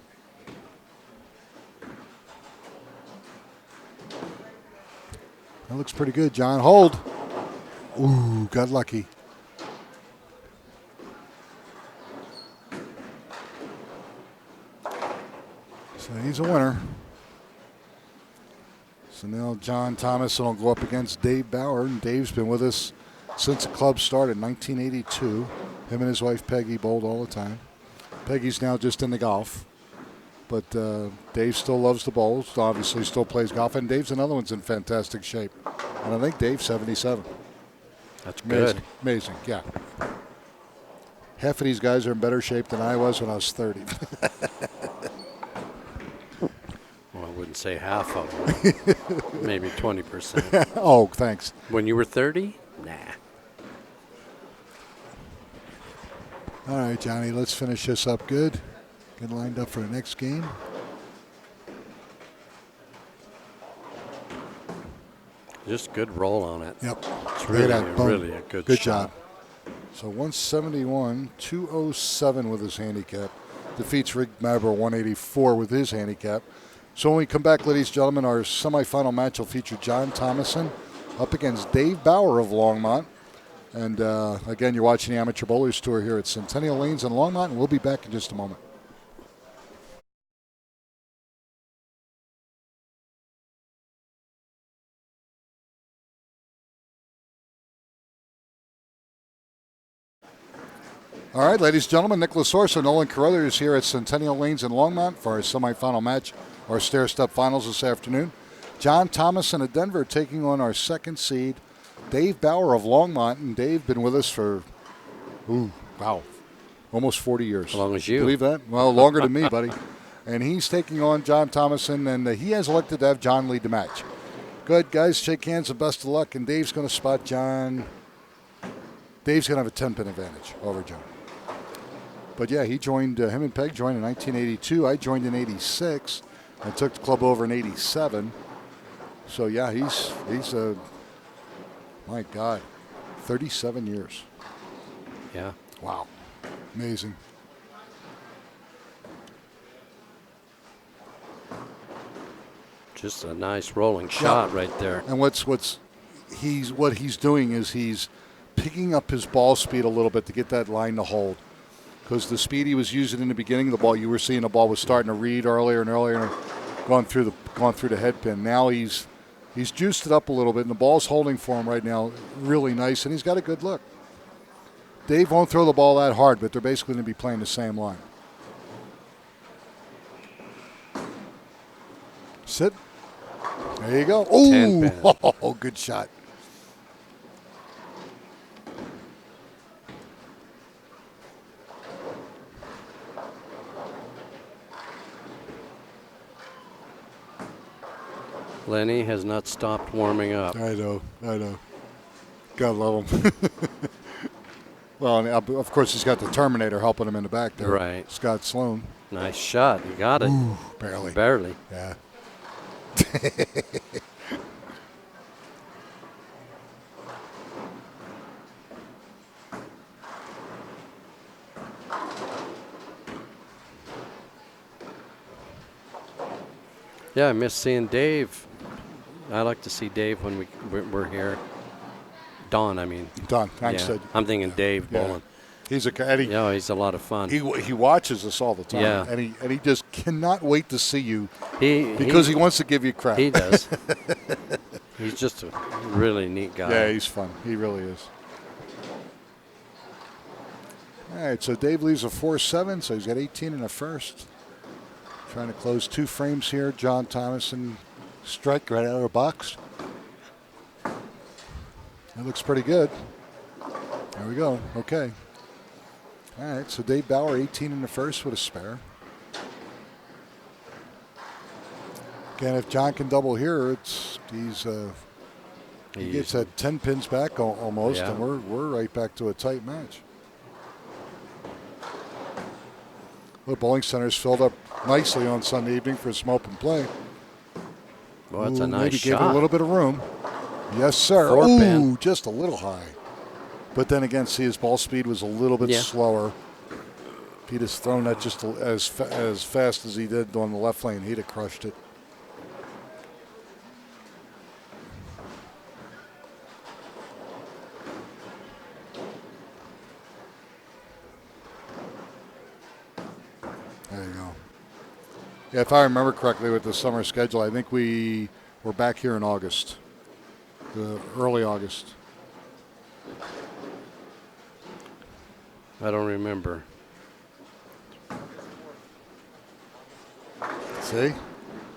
A: That looks pretty good, John. Hold. Ooh, got lucky. So he's a winner. So now John Thomason will go up against Dave Bauer, and Dave's been with us since the club started in 1982. Him and his wife Peggy bowled all the time. Peggy's now just into golf. But Dave still loves the bowl, obviously still plays golf, and Dave's another one's in fantastic shape. And I think Dave's 77.
B: That's
A: Amazing.
B: good.
A: Amazing, yeah. Half of these guys are in better shape than I was when I was 30.
B: Well, I wouldn't say half of them. Maybe 20%.
A: Oh, thanks.
B: When you were 30? Nah.
A: All right, Johnny, let's finish this up good. Get lined up for the next game.
B: Just good roll on it.
A: Yep.
B: It's
A: Look at that. Boom.
B: really a good
A: Good
B: shot.
A: job. So 171, 207 with his handicap. Defeats Rick Mabber 184 with his handicap. So when we come back, ladies and gentlemen, our semifinal match will feature John Thomason up against Dave Bauer of Longmont. And again, you're watching the Amateur Bowlers Tour here at Centennial Lanes in Longmont, and we'll be back in just a moment. All right, ladies and gentlemen, Nicholas Orson, Nolan Carruthers here at Centennial Lanes in Longmont for our semifinal match, our stair-step finals this afternoon. John Thomason of Denver taking on our second seed, Dave Bauer of Longmont. And Dave been with us for, almost 40 years.
B: As long as you.
A: Believe that? Well, longer than me, buddy. And he's taking on John Thomason, and he has elected to have John lead the match. Good, guys, shake hands and best of luck. And Dave's going to spot John. Dave's going to have a 10-pin advantage over John. But yeah, he joined, him and Peg joined in 1982. I joined in 86. I took the club over in 87. So yeah, he's my God, 37 years.
B: Yeah.
A: Wow. Amazing.
B: Just a nice rolling shot right there.
A: And what he's doing is he's picking up his ball speed a little bit to get that line to hold. Because the speed he was using in the beginning of the ball, you were seeing the ball was starting to read earlier and earlier, and going through the head pin. Now he's juiced it up a little bit, and the ball's holding for him right now really nice, and he's got a good look. Dave won't throw the ball that hard, but they're basically going to be playing the same line. Sit. There you go. Oh, good shot.
B: Lenny has not stopped warming up.
A: I know. Gotta love him. Well, and of course, he's got the Terminator helping him in the back there.
B: Right.
A: Scott Sloan.
B: Nice shot. You got it.
A: Ooh, barely.
B: Barely.
A: Yeah.
B: Yeah, I miss seeing Dave. I like to see Dave when we're here. Don, I mean.
A: Don,
B: Yeah,
A: understood.
B: I'm thinking Dave bowling.
A: He's Eddie.
B: Yeah, he's a lot of fun.
A: He watches us all the time.
B: Yeah.
A: And he just cannot wait to see you
B: Because
A: he wants to give you crap.
B: He does. He's just a really neat guy.
A: Yeah, he's fun. He really is. All right, so Dave leaves a 4-7, so he's got 18 in the first. Trying to close 2 frames here. John Thomason strike right out of the box. That looks pretty good. There we go. Okay. All right, so Dave Bauer, 18 in the first with a spare. Again, if John can double here, he gets that 10 pins back almost,
B: Yeah.
A: and we're right back to a tight match. The bowling center's filled up nicely on Sunday evening for some open play.
B: Well, that's a nice
A: maybe
B: shot.
A: gave it a little bit of room. Yes, sir.
B: 4 pin.
A: Just a little high. But then again, see, his ball speed was a little bit slower. If he'd have thrown that just as fast as he did on the left lane, he'd have crushed it. There you go. Yeah, if I remember correctly with the summer schedule, I think we were back here in August, early August.
B: I don't remember.
A: See?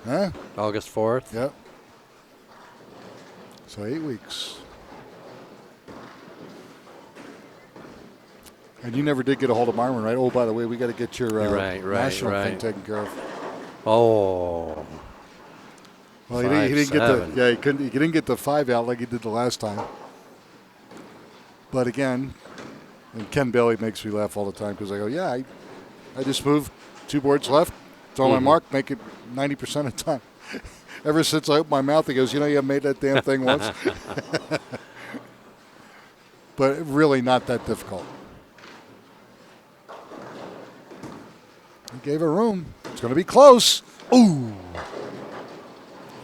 A: Huh?
B: August 4th?
A: Yep. So 8 weeks. And you never did get a hold of Marmon, right? Oh, by the way, we got to get your national thing taken care of.
B: Oh.
A: Well, he didn't get he didn't get the 5 out like he did the last time. But again, and Ken Bailey makes me laugh all the time because I go, yeah, I just moved 2 boards left, throw my mark, make it 90% of the time. Ever since I opened my mouth, he goes, you haven't made that damn thing once. But really not that difficult. He gave it room. It's going to be close. Ooh.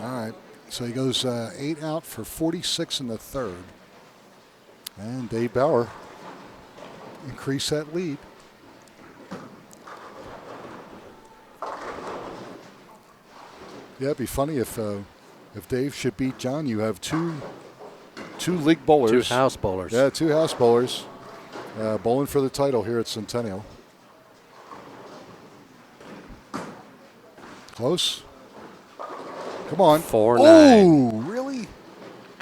A: All right. So he goes 8 out for 46 in the third. And Dave Bauer increased that lead. Yeah, it'd be funny if Dave should beat John. You have two league bowlers.
B: 2 house bowlers.
A: Yeah, 2 house bowlers bowling for the title here at Centennial. Close. Come on.
B: 4-9.
A: Oh, really?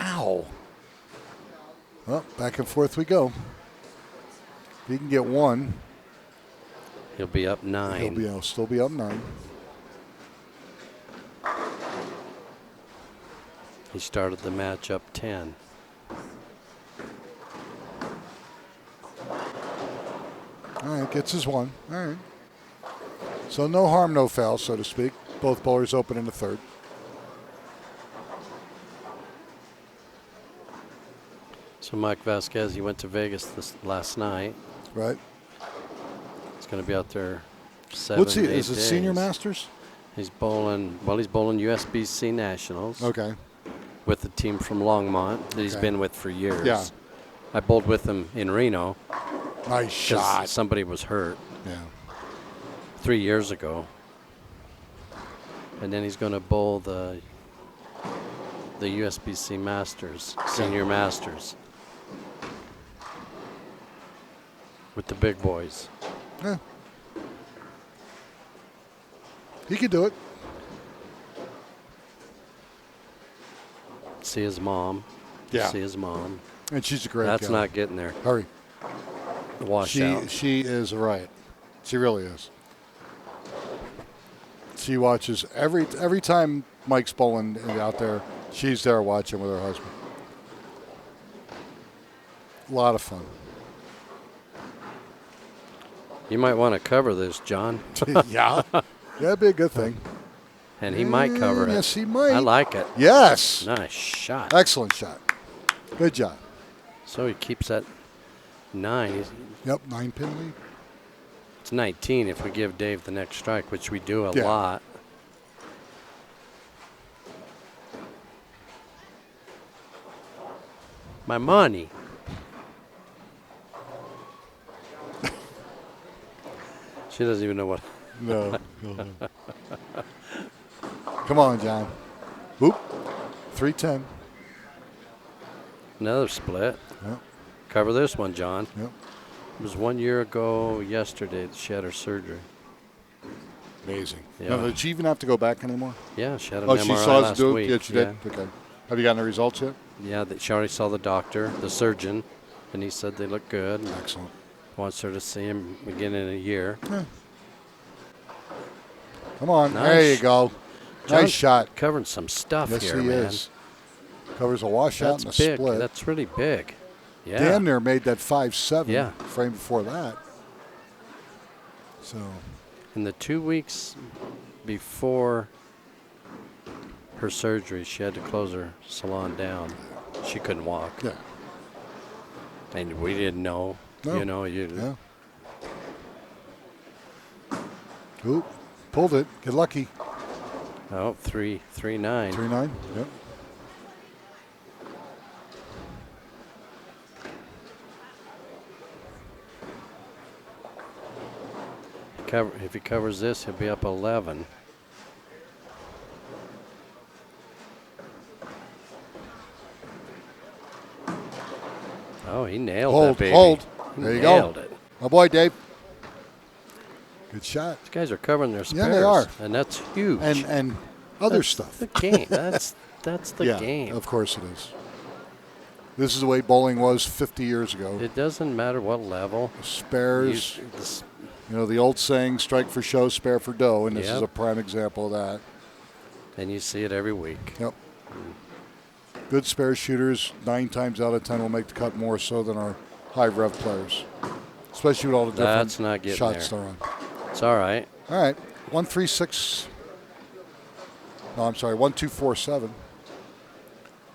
A: Ow. Well, back and forth we go. If he can get 1,
B: He'll be up 9.
A: he'll still be up 9.
B: He started the match up 10.
A: All right, gets his 1. All right. So no harm, no foul, so to speak. Both bowlers open in the third.
B: So Mike Vasquez, he went to Vegas last night.
A: Right.
B: He's going to be out there 7
A: What's he?
B: 8
A: Is it
B: days.
A: Senior Masters?
B: He's bowling. Well, he's bowling USBC Nationals.
A: Okay.
B: With the team from Longmont that he's been with for years.
A: Yeah.
B: I bowled with him in Reno.
A: Nice shot.
B: Somebody was hurt.
A: Yeah.
B: 3 years ago. And then he's going to bowl the USBC Masters, Senior Masters. With the big boys.
A: Yeah. He could do it.
B: See his mom.
A: Yeah.
B: See his mom.
A: And she's a great
B: That's
A: gal.
B: not getting there.
A: Hurry.
B: Washout.
A: She is a riot. She really is. She watches every time Mike's bowling out there, she's there watching with her husband. A lot of fun.
B: You might want to cover this, John.
A: Yeah. That'd be a good thing.
B: And he might cover it.
A: Yes, he might.
B: I like it.
A: Yes.
B: Nice shot.
A: Excellent shot. Good job.
B: So he keeps that 9.
A: Yep, 9 pin lead.
B: It's 19 if we give Dave the next strike, which we do a
A: Yeah.
B: lot. My money. She doesn't even know what.
A: No. Come on, John. Whoop. 310.
B: Another split.
A: Yep.
B: Cover this one, John.
A: Yep.
B: It was 1 year ago yesterday that she had her surgery.
A: Amazing.
B: Yeah.
A: Now, did she even have to go back anymore?
B: Yeah, she had an
A: Oh,
B: MRI
A: she saw us
B: last
A: do it?
B: week.
A: Yeah, she did? Okay. Have you gotten the results yet?
B: Yeah, she already saw the doctor, the surgeon, and he said they look good.
A: Excellent.
B: Wants her to see him again in a year.
A: Yeah. Come on.
B: Nice.
A: There you go.
B: John's
A: Nice shot.
B: covering some stuff
A: Yes,
B: here,
A: he
B: man.
A: is. Covers a washout
B: That's
A: and a
B: big.
A: split.
B: That's really big. Yeah.
A: Damn near made that 5-7
B: Yeah.
A: frame before that. So,
B: In the 2 weeks before her surgery, she had to close her salon down. She couldn't walk.
A: yeah.
B: And we didn't know.
A: No.
B: You know,
A: Yeah. Ooh, pulled it. Get lucky.
B: 3-9.
A: 3-9. Yep.
B: If he covers this, he'll be up 11. Oh, he nailed that, baby.
A: Hold.
B: He
A: There you
B: nailed
A: go.
B: it.
A: My boy, Dave. Good shot.
B: These guys are covering their spares.
A: Yeah, they are.
B: And that's huge.
A: And other
B: That's
A: stuff.
B: the game. That's the
A: yeah,
B: game.
A: of course it is. This is the way bowling was 50 years ago.
B: It doesn't matter what level.
A: Spares.
B: This-
A: You know, the old saying, strike for show, spare for dough, and this
B: Yep.
A: is a prime example of that.
B: and you see it every week.
A: Yep. Good spare shooters, 9 times out of 10 will make the cut more so than our high rev players, especially with all the different
B: That's not getting
A: shots
B: there.
A: they're on.
B: It's all right.
A: All right, 1-3-6. No, I'm sorry, 1-2-4-7.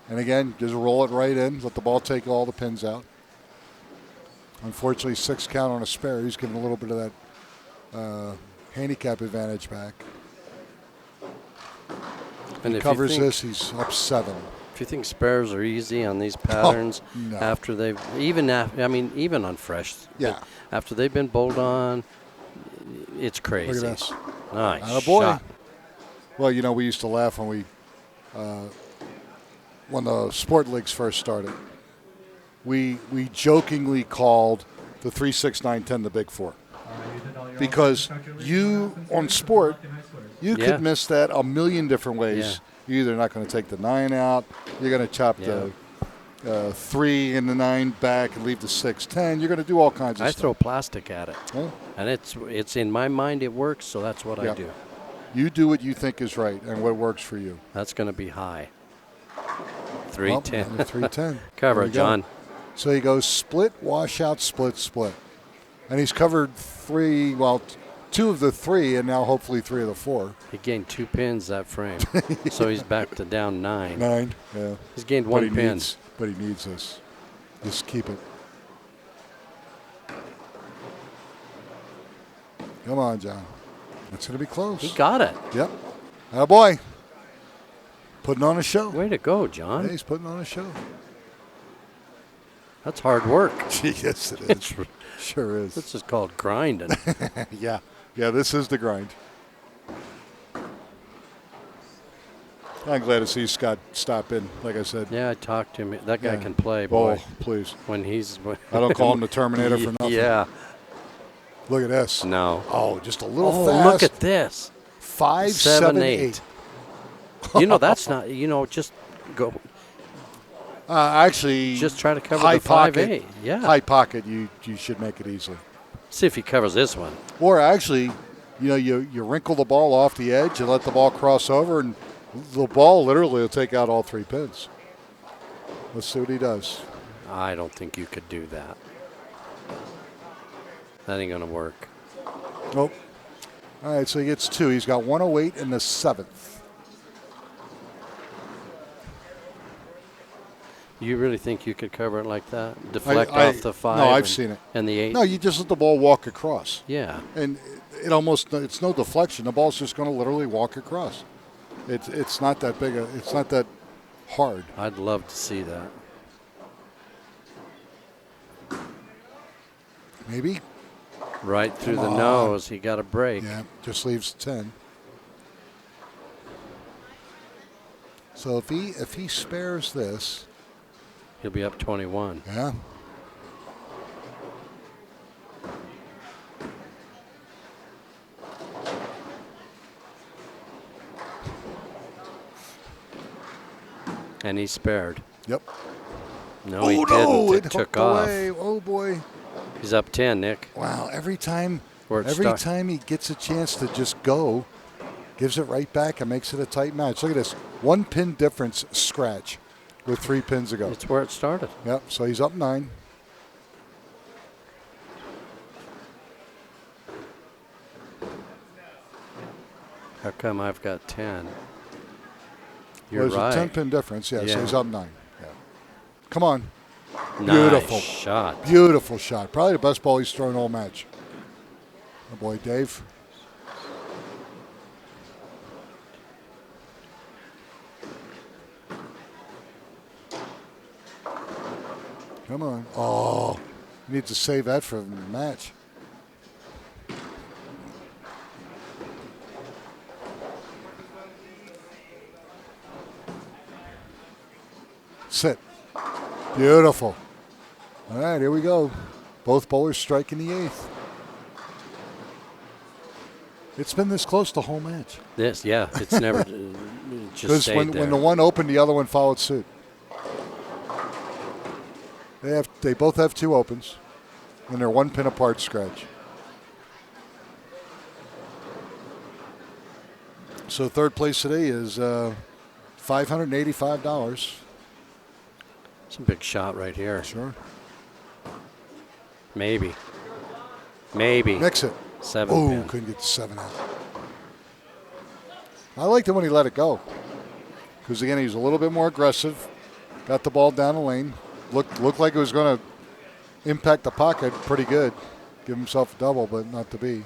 A: And again, just roll it right in, let the ball take all the pins out. Unfortunately, 6 count on a spare. He's giving a little bit of that handicap advantage back.
B: And
A: He
B: if
A: covers
B: you think,
A: this, he's up 7.
B: If you think spares are easy on these patterns,
A: no.
B: after they've even on fresh,
A: Yeah.
B: after they've been bowled on, it's crazy.
A: Look at this.
B: Nice
A: Attaboy.
B: shot.
A: Well, you know, we used to laugh when the sport leagues first started. We jokingly called the 3, 6, 9, 10 the Big Four. Because you, on sport, you
B: Yeah.
A: could miss that a million different ways. You're either not going to take the 9 out, you're going to chop the 3 and the 9 back and leave the 6, 10. You're going to do all kinds of
B: I
A: stuff.
B: throw plastic at it,
A: Huh?
B: and it's in my mind it works, so that's what
A: Yeah.
B: I do.
A: You do what you think is right and what works for you.
B: That's going to be high.
A: Well,
B: 310.
A: 310.
B: Cover
A: There
B: it,
A: we go.
B: John.
A: So he goes split, washout, split, split. And he's covered 2 of the 3, and now hopefully 3 of the 4.
B: He gained 2 pins that frame, so he's back to down 9.
A: 9, yeah.
B: He's gained
A: But
B: 1
A: he
B: pin.
A: But he needs this. Just keep it. Come on, John. It's going to be close.
B: He got it.
A: Yep. Attaboy. Putting on a show.
B: Way to go,
A: Yeah,
B: John.
A: he's putting on a show.
B: That's hard work.
A: Yes, it is. Sure is.
B: This is called grinding.
A: Yeah. Yeah, this is the grind. I'm glad to see Scott stop in, like I said.
B: Yeah, I talked to him. That guy
A: Yeah.
B: can play, boy.
A: Oh, please.
B: When he's
A: I don't call him the Terminator for nothing.
B: Yeah.
A: Look at this.
B: No.
A: Oh, just a little
B: Oh,
A: fast.
B: look at this.
A: 5, 7, 8.
B: You know, that's not, just go.
A: Actually,
B: Just try to cover
A: high
B: the 5,
A: pocket.
B: 8. Yeah.
A: High pocket, you should make it easily.
B: See if he covers this one.
A: Or actually, you wrinkle the ball off the edge and let the ball cross over, and the ball literally will take out all 3 pins. Let's see what he does.
B: I don't think you could do that. That ain't going to work.
A: Nope. All right, so he gets 2. He's got 108 in the 7th.
B: You really think you could cover it like that? Deflect off the 5?
A: No, I've seen it.
B: And the 8?
A: No, you just let the ball walk across.
B: Yeah.
A: And it's no deflection. The ball's just going to literally walk across. It's not that big. It's not that hard.
B: I'd love to see that.
A: Maybe.
B: Right through
A: Come
B: the
A: on.
B: nose. He got a break.
A: Yeah, just leaves 10. So if he spares this,
B: He'll be up 21.
A: yeah.
B: And he spared.
A: Yep.
B: No, he didn't. It
A: It
B: took
A: hooked
B: off.
A: away. Oh, boy.
B: He's up 10, Nick.
A: Wow, every time
B: Where it
A: time he gets a chance to just go, gives it right back and makes it a tight match. Look at this. 1 pin difference scratch with 3 pins to go.
B: It's where it started.
A: Yep, so he's up 9.
B: How come I've got 10?
A: Well,
B: You're
A: there's
B: right.
A: a 10 pin difference, so
B: Yeah.
A: he's up 9. Yeah. Come on.
B: Nice
A: Beautiful.
B: shot.
A: Beautiful shot. Probably the best ball he's thrown all match. Oh, boy, Dave. Come on. Oh, he needs to save that for the match. Sit. Beautiful. All right, here we go. Both bowlers striking the 8th. It's been this close the whole match.
B: This, yeah, it's never it just
A: Because
B: stayed
A: when
B: there.
A: the one opened, the other one followed suit. They both have 2 opens, and they're 1 pin apart scratch. So third place today is $585.
B: It's a big shot right here.
A: Sure.
B: Maybe. Maybe.
A: Mix it.
B: 7
A: Oh,
B: pin.
A: couldn't get the 7 out. I liked it when he let it go. Because, again, he was a little bit more aggressive. Got the ball down the lane. Looked like it was going to impact the pocket pretty good. Give himself a double, but not to be.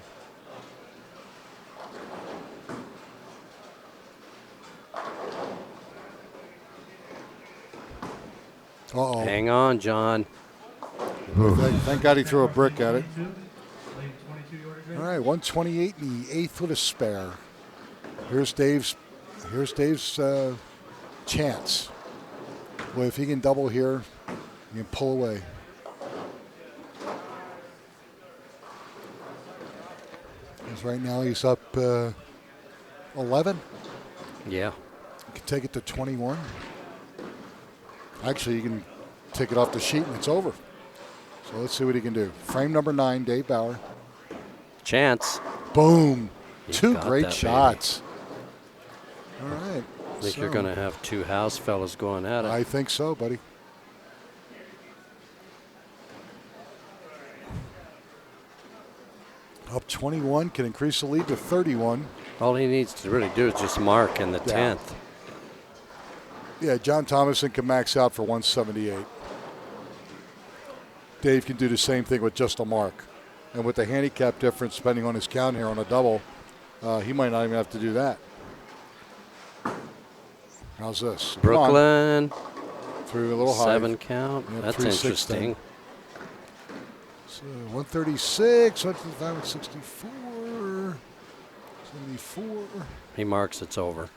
A: Uh-oh.
B: Hang on, John.
A: Thank God he threw a brick at it.
C: 22. Lane 22, you ordered
A: All right, 128 in the 8th with a spare. Here's Dave's chance. Boy, if he can double here, he can pull away. Because right now he's up 11.
B: Yeah.
A: You can take it to 21. Actually, you can take it off the sheet and it's over. So let's see what he can do. Frame number 9, Dave Bauer.
B: Chance.
A: Boom.
B: He
A: 2
B: got
A: great
B: that,
A: shots. All right.
B: I think you're going to have 2 house fellas going at it.
A: I think so, buddy. Up 21, can increase the lead to 31.
B: All he needs to really do is just mark in the
A: Yeah.
B: 10th.
A: Yeah, John Thomason can max out for 178. Dave can do the same thing with just a mark. And with the handicap difference, depending on his count here on a double, he might not even have to do that. How's this? Come on.
B: Brooklyn.
A: Through a little high.
B: 7 count.
A: Yeah,
B: That's
A: 316.
B: interesting.
A: So 136, 155, 164, 74.
B: He marks, it's over.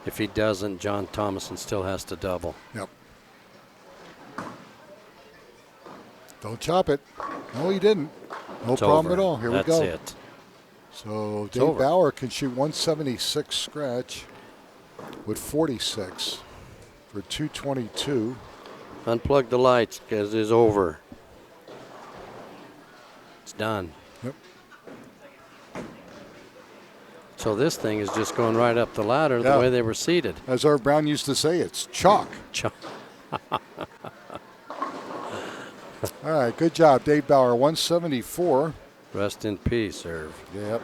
B: If he doesn't, John Thomason still has to double.
A: Yep. Don't chop it. No, he didn't. No
B: It's
A: problem
B: over.
A: at all. Here
B: That's
A: we go.
B: it.
A: So Dave
B: over.
A: Bauer can shoot 176 scratch with 46 for 222.
B: Unplug the lights because it's over. It's done.
A: Yep.
B: So this thing is just going right up the ladder
A: Yeah.
B: the way they were seated.
A: As Irv Brown used to say, it's chalk. All right, good job, Dave Bauer. 174.
B: Rest in peace, Irv.
A: Yep.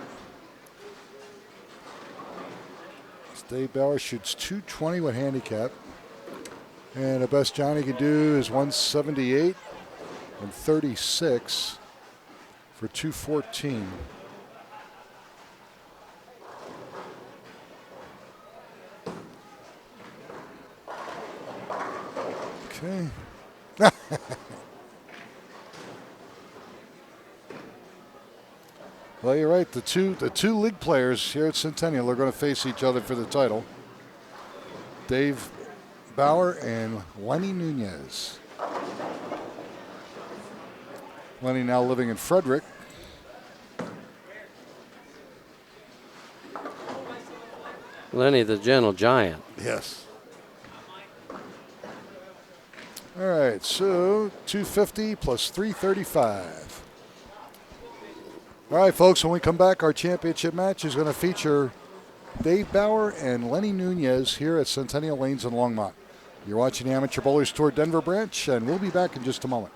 A: Dave Bauer shoots 220 with handicap. And the best Johnny can do is 178 and 36 for 214. Okay. Well, you're right. The two league players here at Centennial are going to face each other for the title. Dave Bauer and Lenny Nunez. Lenny now living in Frederick.
B: Lenny, the gentle giant.
A: Yes. All right, so 250 plus 335. All right, folks, when we come back, our championship match is going to feature Dave Bauer and Lenny Nunez here at Centennial Lanes in Longmont. You're watching the Amateur Bowlers Tour Denver branch, and we'll be back in just a moment.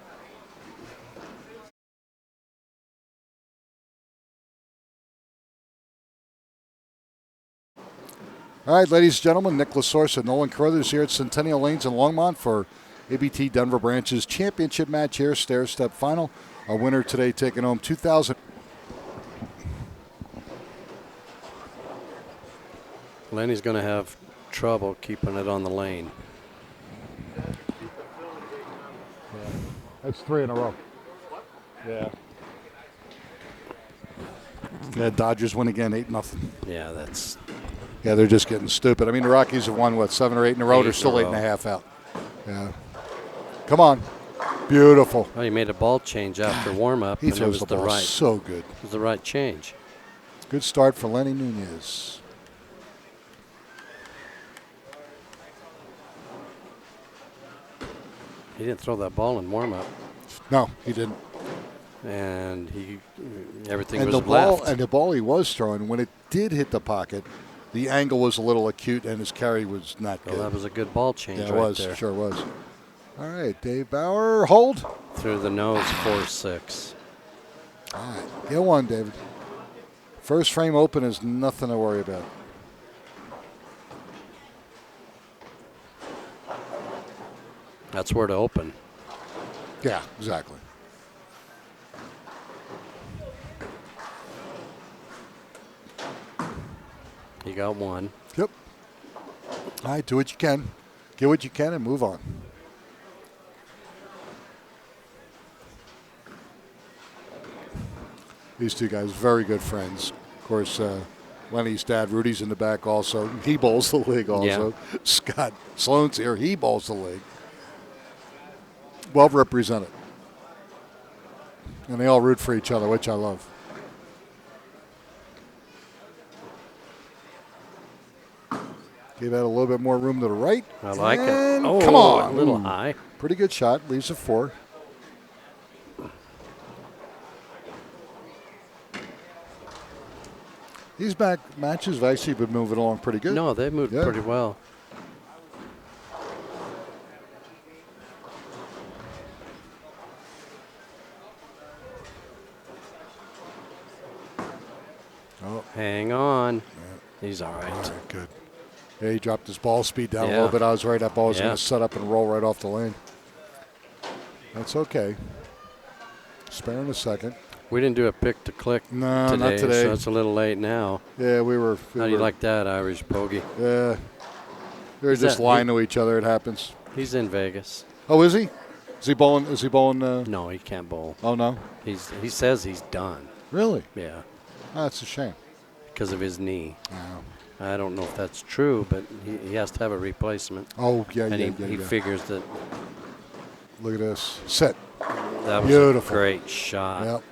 A: All right, ladies and gentlemen, Nicholas Source and Nolan Carruthers here at Centennial Lanes in Longmont for ABT Denver Branch's championship match here, stair-step final. Our winner today taking home $2,000.
B: Lenny's going to have trouble keeping it on the lane.
A: Yeah, that's 3 in a row. Yeah. Yeah, Dodgers win again, 8-0.
B: Yeah, that's...
A: Yeah, they're just getting stupid. I mean, the Rockies have won, 7 or 8 in a row? They're still 8.5 out. Yeah. Come on. Beautiful.
B: Oh, he made a ball change after warm-up.
A: He throws the ball so good.
B: It was the right change.
A: Good start for Lenny Nunez.
B: He didn't throw that ball in warm-up.
A: No, he didn't.
B: And everything
A: and
B: was
A: the ball,
B: left.
A: And the ball he was throwing, when it did hit the pocket, the angle was a little acute and his carry was not good.
B: Well, that was a good ball change
A: yeah, it
B: right
A: was.
B: there.
A: Sure was. All right, Dave Bauer, hold.
B: Through the nose, 4-6.
A: All right, get one, David. First frame open is nothing to worry about.
B: That's where to open.
A: Yeah, exactly.
B: You got one.
A: Yep. All right, do what you can. Get what you can and move on. These two guys, very good friends. Of course, Lenny's dad, Rudy's in the back also. He bowls the league also. Yeah. Scott Sloan's here. He bowls the league. Well represented. And they all root for each other, which I love. Give that a little bit more room to the right.
B: I like it.
A: Oh, come on.
B: A little high.
A: Pretty good shot. Leaves a 4. These back matches have actually been moving along pretty good.
B: No, they moved pretty well.
A: Oh.
B: Hang on.
A: Yeah.
B: He's all right.
A: All right, good. Yeah, he dropped his ball speed down a little bit. I was right. That ball was going to set up and roll right off the lane. That's okay. Spare in a second.
B: We didn't do a pick to click
A: no,
B: today,
A: not today.
B: So it's a little late now.
A: Yeah, we were.
B: How do you like that, Irish bogey?
A: Yeah. They're just lying to each other. It happens.
B: He's in Vegas.
A: Oh, is he? Is he bowling? Is he bowling?
B: No, he can't bowl.
A: Oh, no?
B: He says he's done.
A: Really?
B: Yeah.
A: Oh, that's a shame.
B: Because of his knee.
A: Oh.
B: I don't know if that's true, but he has to have a replacement.
A: Oh, yeah,
B: and he figures that.
A: Look at this. Set.
B: That was
A: beautiful.
B: A great shot.
A: Yep.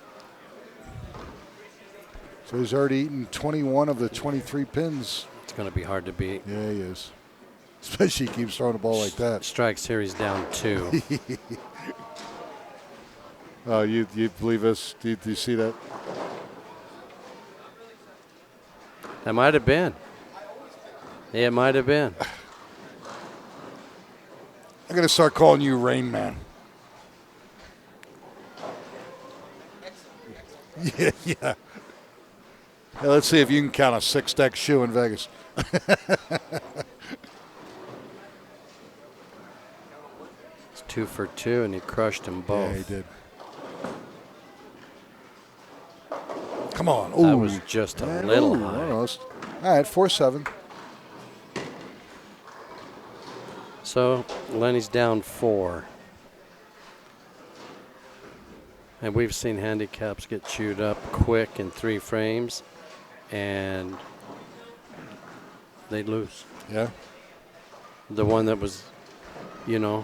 A: So he's already eaten 21 of the 23 pins.
B: It's going to be hard to beat.
A: Yeah, he is. Especially he keeps throwing the ball like that.
B: Strike series down 2.
A: Oh, you believe us? Do you see that?
B: That might have been. Yeah, it might have been.
A: I'm going to start calling you Rain Man. Yeah, yeah. Yeah, let's see if you can count a 6-deck shoe in Vegas.
B: It's 2 for 2, and he crushed them both.
A: Yeah, he did. Come on.
B: Ooh. That was just a little high.
A: Almost. All right, 4-7.
B: So Lenny's down 4. And we've seen handicaps get chewed up quick in 3 frames, and they lose.
A: Yeah.
B: The one that was,
A: yeah,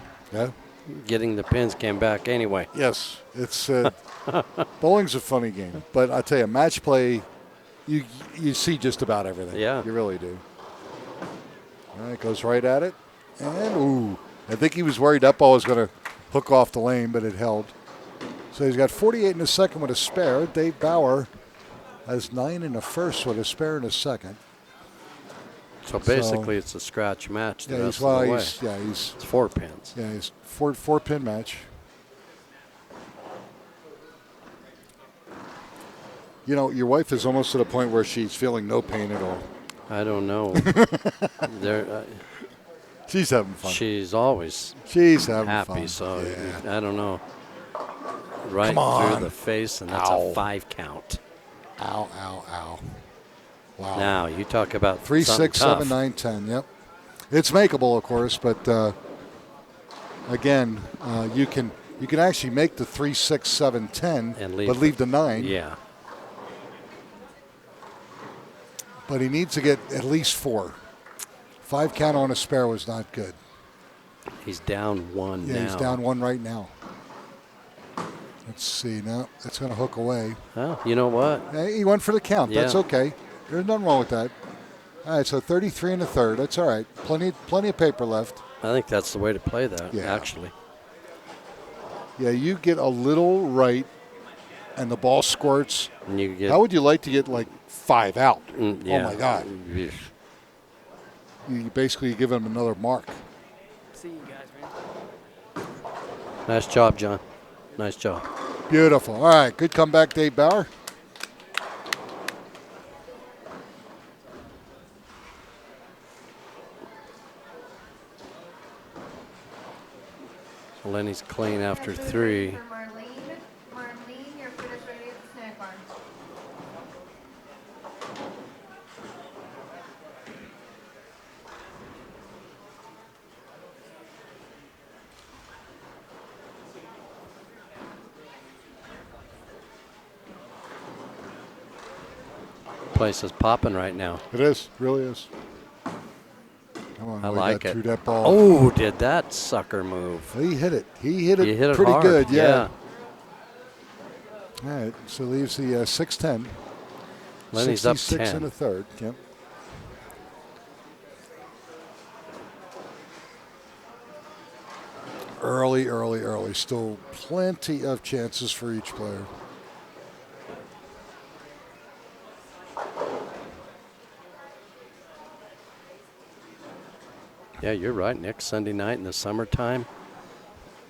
B: getting the pins came back anyway.
A: Yes, it's bowling's a funny game, but I tell you, match play, you see just about everything.
B: Yeah,
A: you really do. All right, goes right at it. And, ooh, I think he was worried that ball was going to hook off the lane, but it held. So he's got 48 in the second with a spare. Dave Bauer has 9 in the first with a spare in the second.
B: So basically, it's a scratch match. The
A: Yeah,
B: rest of the way.
A: he's
B: It's 4 pins.
A: Yeah, he's four pin match. You know, your wife is almost to the point where she's feeling no pain at all.
B: I don't know.
A: She's having fun.
B: She's always
A: She's having
B: happy,
A: fun.
B: so
A: Yeah.
B: I don't know. Right
A: Come on.
B: through the face, and that's
A: Ow.
B: a 5 count.
A: Ow, ow, ow. Wow.
B: Now, you talk about
A: 3, 6, 7, 9, 10. Yep. It's makeable, of course, but again, you can actually make the 3, 6, 7, 10,
B: And
A: but leave the 9.
B: Yeah.
A: But he needs to get at least 4. 5 count on a spare was not good.
B: He's down 1 now.
A: Yeah, he's down 1 right now. Let's see. Now it's going to hook away.
B: Well, you know what?
A: Hey, he went for the count.
B: Yeah.
A: That's okay. There's nothing wrong with that. All right, so 33 in the third. That's all right. Plenty of paper left.
B: I think that's the way to play that,
A: Yeah.
B: actually.
A: Yeah, you get a little right, and the ball squirts.
B: And you get,
A: How would you like to get like 5 out?
B: yeah.
A: Oh, my God.
B: Yeah.
A: You basically give him another mark.
D: See you guys, man.
B: Nice job, John. Nice job.
A: Beautiful. All right, good comeback, Dave Bauer.
B: Lenny's clean after 3.
E: Marlene, your food is ready at the snack bar.
B: Place is popping right now.
A: It is, really is. Come on,
B: I
A: we
B: like
A: got
B: it.
A: through that ball.
B: Oh, did that sucker move?
A: He hit it. He hit it
B: Hard.
A: pretty good, yeah.
B: Yeah.
A: All right, so leaves the 6-10.
B: Lenny's up
A: 66
B: 10.
A: in the third. Yep. Early. Still plenty of chances for each player.
B: Yeah, you're right, Nick. Sunday night in the summertime,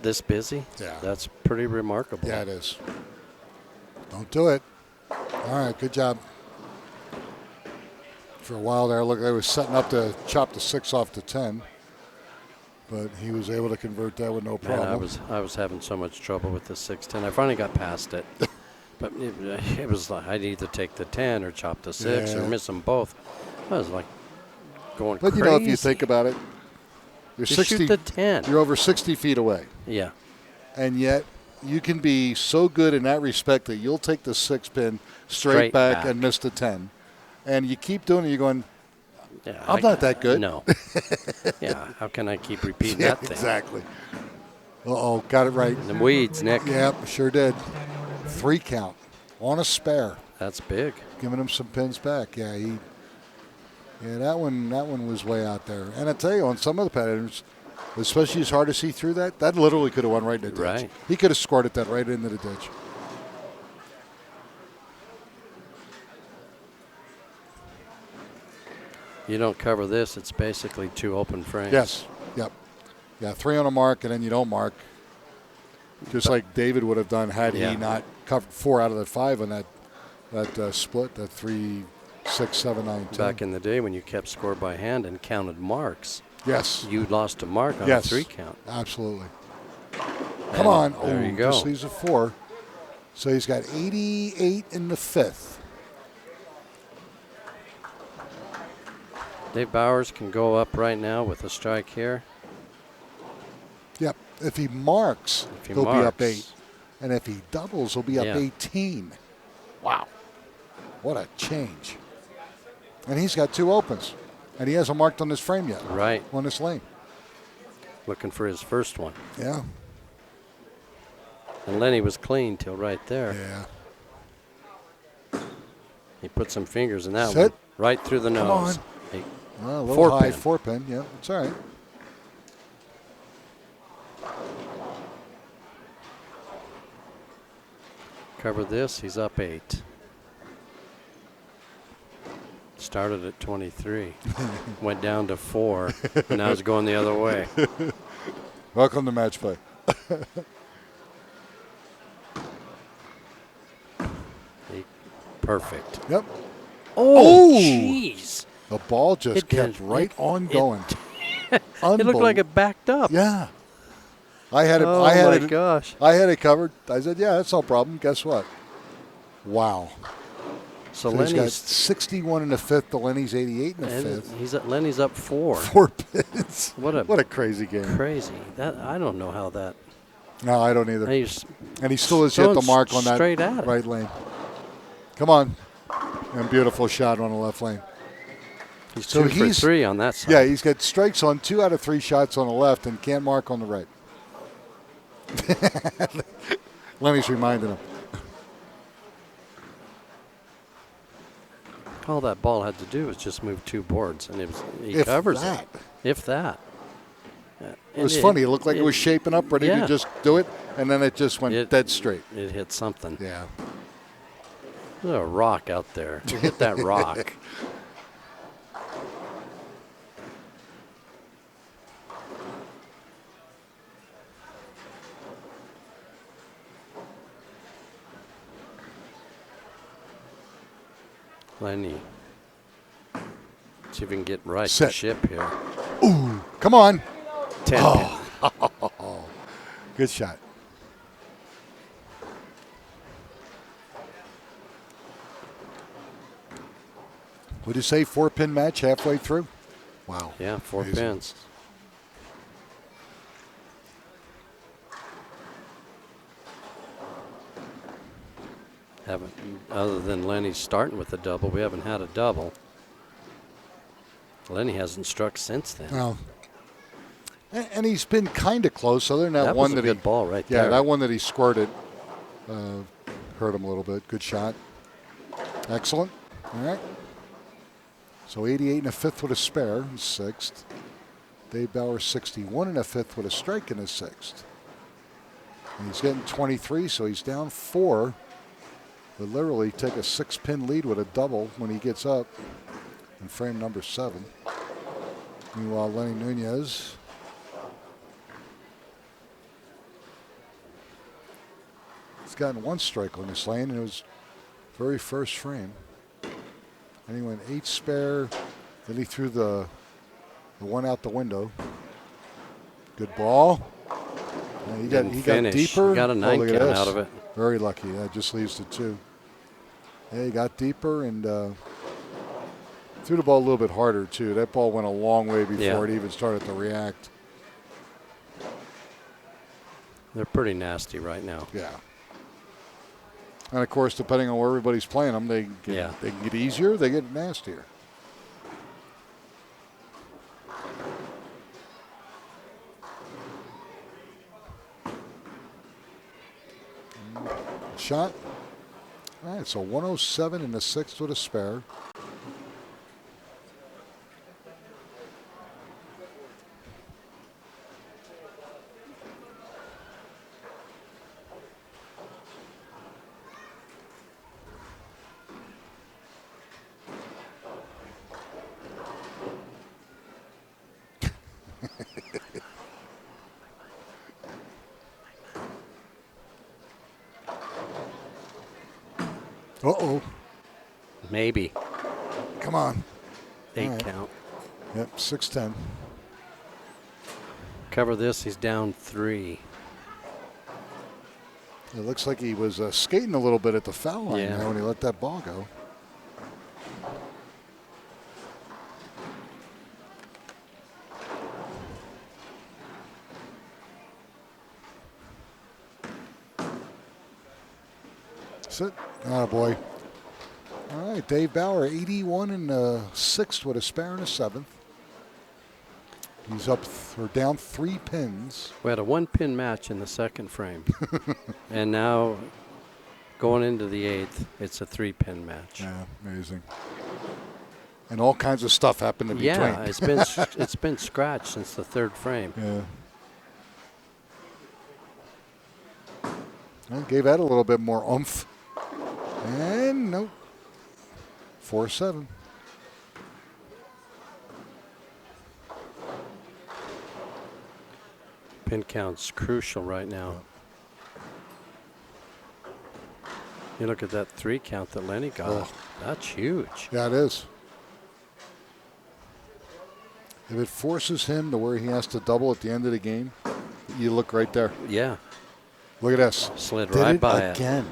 B: this busy.
A: Yeah.
B: That's pretty remarkable.
A: Yeah, it is. Don't do it. All right, good job. For a while there, look, they was setting up to chop the 6 off to 10, but he was able to convert that with no
B: Man,
A: problem.
B: I was having so much trouble with the 6-10. I finally got past it. But it was like I'd either take the 10 or chop the 6 or
A: Yeah.
B: miss them both. I was like going
A: But
B: crazy.
A: you know, if you think about it, you're
B: Just shoot the 10.
A: You're over 60 feet away,
B: Yeah.
A: and yet you can be so good in that respect that you'll take the 6 pin straight
B: Straight
A: back
B: back.
A: and miss the 10, and you keep doing it. You're going,
B: Yeah.
A: I'm not that good.
B: No. Yeah. How can I keep repeating that thing?
A: exactly. Uh-oh, got it right.
B: The weeds, Nick.
A: Yep, sure did. 3 count on a spare,
B: That's big.
A: giving him some pins back. Yeah, that one was way out there. And I tell you, on some of the patterns, especially as hard to see through that literally could have went right in the ditch.
B: Right.
A: He could have squirted that right into the ditch.
B: You don't cover this, it's basically 2 open frames.
A: Yes. Yep. Yeah, 3 on a mark, and then you don't mark. Just like David would have done had
B: Yeah.
A: he not covered 4 out of the 5 on that split, that 3, 6, 7, 9, 10.
B: Back in the day when you kept score by hand and counted marks,
A: Yes.
B: you lost a mark on
A: Yes.
B: a 3 count.
A: Absolutely.
B: And
A: Come on.
B: There you go.
A: Just leaves a 4. So he's got 88 in the 5th.
B: Dave Bowers can go up right now with a strike here.
A: Yep. If he marks,
B: If he
A: he'll be up
B: marks.
A: 8. And if he doubles, he'll be up
B: Yeah.
A: 18. Wow. What a change. And he's got 2 opens. And he hasn't marked on this frame yet.
B: Right.
A: On this lane.
B: Looking for his first one.
A: Yeah.
B: And Lenny was clean till right there.
A: Yeah.
B: He put some fingers in that
A: Sit.
B: one. Right through the
A: Come
B: nose.
A: on.
B: He
A: A little
B: Four
A: high,
B: pin.
A: 4-pin. Yeah, it's all right.
B: Cover this, he's up 8. Started at 23. Went down to 4. And now it's going the other way.
A: Welcome to match play.
B: Perfect.
A: Yep.
B: Oh, jeez.
A: The ball just
B: It
A: kept
B: did-
A: right
B: it-
A: on
B: it-
A: going.
B: It looked like it backed up.
A: Yeah. I had it.
B: Oh,
A: I had
B: my
A: it.
B: gosh.
A: I had it covered. I said, "Yeah, that's no problem." Guess what? Wow.
B: So
A: So he's got
B: Lenny's
A: 61 in the fifth. The Lenny's 88 in the fifth.
B: Lenny's up 4.
A: 4 pins.
B: What
A: a crazy game.
B: Crazy. That I don't know how that.
A: No, I don't either.
B: And he's
A: And he still has hit the
B: throwing
A: mark on that
B: straight at it.
A: right lane. Come on. And beautiful shot on the left lane.
B: He's
A: So
B: 2 for
A: he's-
B: 3 on that side.
A: Yeah, he's got strikes on 2 out of 3 shots on the left and can't mark on the right. Lenny's reminding him.
B: All that ball had to do was just move 2 boards, and he
A: If
B: covers
A: that.
B: it. If that.
A: It was funny. It looked like it was shaping up, ready to just do it, and then it just went dead straight.
B: It hit something.
A: Yeah.
B: There's a rock out there. It hit that rock. Lenny. See if we can get right
A: Set.
B: the ship here.
A: Ooh, come on.
B: 10 pin.
A: Good shot. Would you say 4-pin match halfway through? Wow.
B: Yeah, 4
A: Amazing.
B: pins. Haven't, other than Lenny starting with a double, we haven't had a double. Lenny hasn't struck since then.
A: Well, and he's been kind of close, other than that one
B: was a
A: that
B: good
A: he
B: ball right
A: yeah,
B: there.
A: that one that he squirted hurt him a little bit. Good shot. Excellent. All right. So 88 in the fifth with a spare in sixth. Dave Bauer 61 in the fifth with a strike in his sixth. And he's getting 23, so he's down 4. But literally take a 6-pin lead with a double when he gets up in frame number 7. Meanwhile, Lenny Nunez has gotten 1 strike on this lane in his very first frame. And he went 8 spare. Then he threw the one out the window. Good ball. And he got
B: finish.
A: deeper.
B: He got a 9
A: look at
B: count
A: this.
B: out of it.
A: Very lucky. That just leaves the 2. Yeah, he got deeper and threw the ball a little bit harder, too. That ball went a long way before it even started to react.
B: They're pretty nasty right now.
A: Yeah. And, of course, depending on where everybody's playing them, they can get easier, they get nastier. Shot. All right, so 107 in the sixth with a spare. Uh-oh.
B: Maybe.
A: Come on.
B: 8
A: right.
B: count.
A: Yep, 6-10.
B: Cover this, he's down 3.
A: It looks like he was skating a little bit at the foul line
B: Yeah.
A: there when he let that ball go. Sit. Oh, boy. All right, Dave Bauer, 81 in the sixth with a spare in the seventh. He's up or down 3 pins.
B: We had a 1-pin match in the second frame. And now going into the 8th, it's a 3-pin match.
A: Yeah, amazing. and all kinds of stuff happened in between.
B: Yeah, it's been scratched since the third frame.
A: Yeah. Well, gave that a little bit more oomph. And nope. 4-7.
B: Pin count's crucial right now. You look at that 3 count that Lenny got.
A: Oh.
B: That's huge.
A: Yeah, it is. If it forces him to where he has to double at the end of the game, you look right there.
B: Yeah.
A: Look at this.
B: Slid
A: Did
B: right
A: it
B: by
A: again.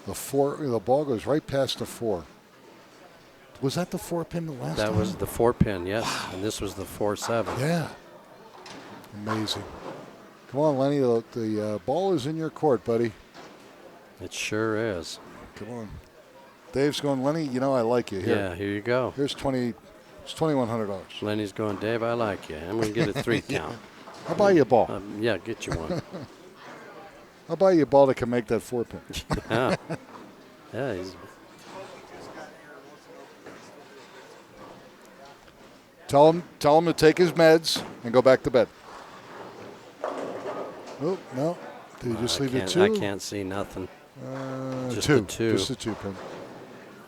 A: The ball goes right past the 4. Was that the 4 pin the last time?
B: That was the 4 pin, yes. Wow. And this was the 4-7.
A: Yeah. Amazing. Come on, Lenny. The ball is in your court, buddy.
B: It sure is.
A: Come on. Dave's going, Lenny, you know I like you. Here.
B: Yeah, here you go.
A: Here's it's $2,100.
B: Lenny's going, Dave, I like you. I'm going to get a 3 count.
A: I'll buy you a ball.
B: Yeah, get you one.
A: I'll buy you a ball that can make that 4 pin.
B: Yeah. Yeah,
A: Tell him to take his meds and go back to bed. Oh, no. Did he just leave it 2?
B: I can't see nothing. Just
A: 2.
B: the 2.
A: Just the 2 pin.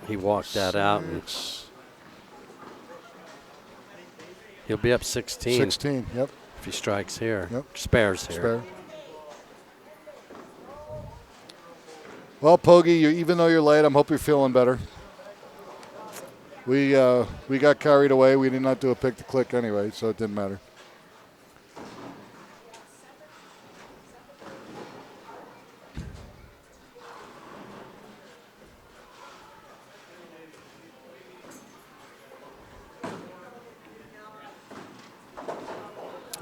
B: He walked that out. And he'll be up 16.
A: 16, yep.
B: If he strikes here.
A: Yep.
B: Spares here.
A: Spare. Well, Pogie, even though you're late, I hope you're feeling better. We got carried away. We did not do a pick to click anyway, so it didn't matter.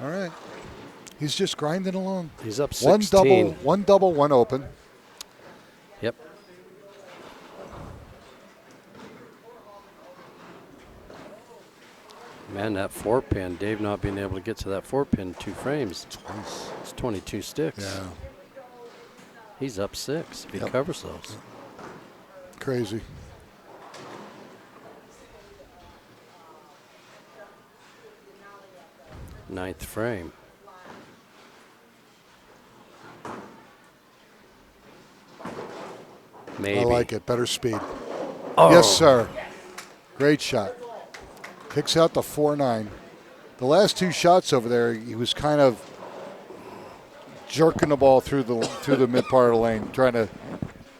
A: All right. He's just grinding along.
B: He's up 16.
A: One double, one open.
B: Yep. Man, that 4 pin, Dave not being able to get to that 4 pin 2 frames. It's 22 sticks.
A: Yeah.
B: He's up 6 if he covers those.
A: Crazy.
B: Ninth frame. Maybe.
A: I like it. Better speed.
B: Oh.
A: Yes, sir. Great shot. Kicks out the 4-9. The last 2 shots over there, he was kind of jerking the ball through the mid part of the lane, trying to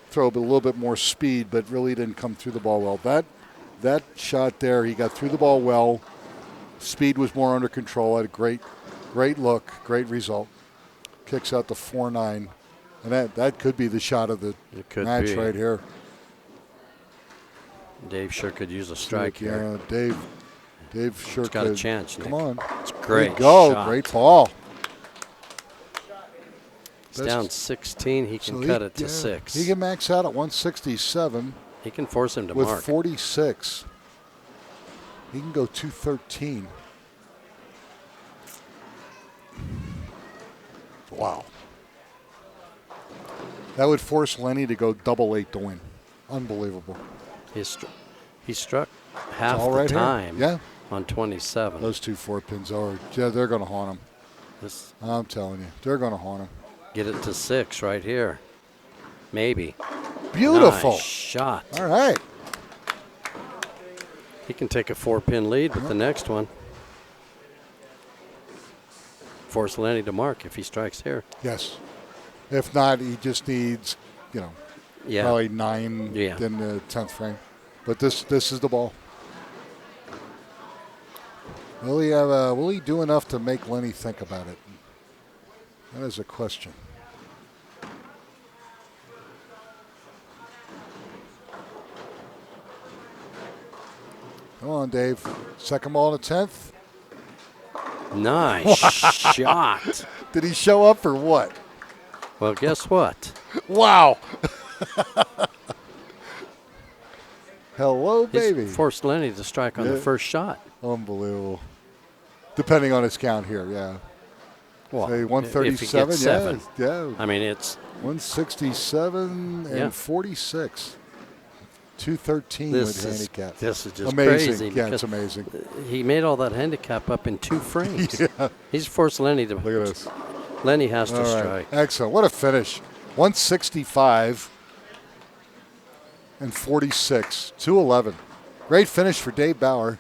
A: throw a little bit more speed, but really didn't come through the ball well. That shot there, he got through the ball well. Speed was more under control. Had a great look, great result. Kicks out the 4-9. And that could be the shot of the match right here.
B: Dave sure could use a strike here.
A: Yeah, Dave sure
B: got
A: could.
B: a chance, Nick.
A: Come on.
B: It's great.
A: There you go.
B: Shot.
A: Great ball.
B: He's down 16. He can cut it to 6.
A: He can max out at 167.
B: He can force him to
A: with
B: mark.
A: 46. He can go 213. Wow. That would force Lenny to go double 8 to win. Unbelievable.
B: He struck half the
A: right
B: time
A: yeah.
B: on 27.
A: Those 2 4 pins are, they're going to haunt him. I'm telling you, they're going to haunt him.
B: Get it to 6 right here. Maybe.
A: Beautiful.
B: Nice shot.
A: All right.
B: He can take a 4-pin lead with the next one. Force Lenny to mark if he strikes here.
A: Yes. If not, he just needs, probably 9 in the 10th frame. But this is the ball. Will he do enough to make Lenny think about it? That is a question. Come on, Dave. Second ball in the 10th.
B: Nice shot.
A: Did he show up or what?
B: Well, guess what?
A: Wow. Hello, baby.
B: He's forced Lenny to strike on the first shot.
A: Unbelievable. Depending on his count here, yeah.
B: Well,
A: say 137,
B: if he gets 7.
A: Yeah.
B: I mean, it's
A: 167 and 46. 213 with handicap.
B: This is just
A: amazing.
B: crazy.
A: Yeah, it's amazing.
B: He made all that handicap up in 2 frames.
A: Yeah.
B: He's forced Lenny to.
A: Look at this.
B: Lenny has to
A: All right.
B: strike.
A: Excellent. What a finish. 165 and 46. 211. Great finish for Dave Bauer.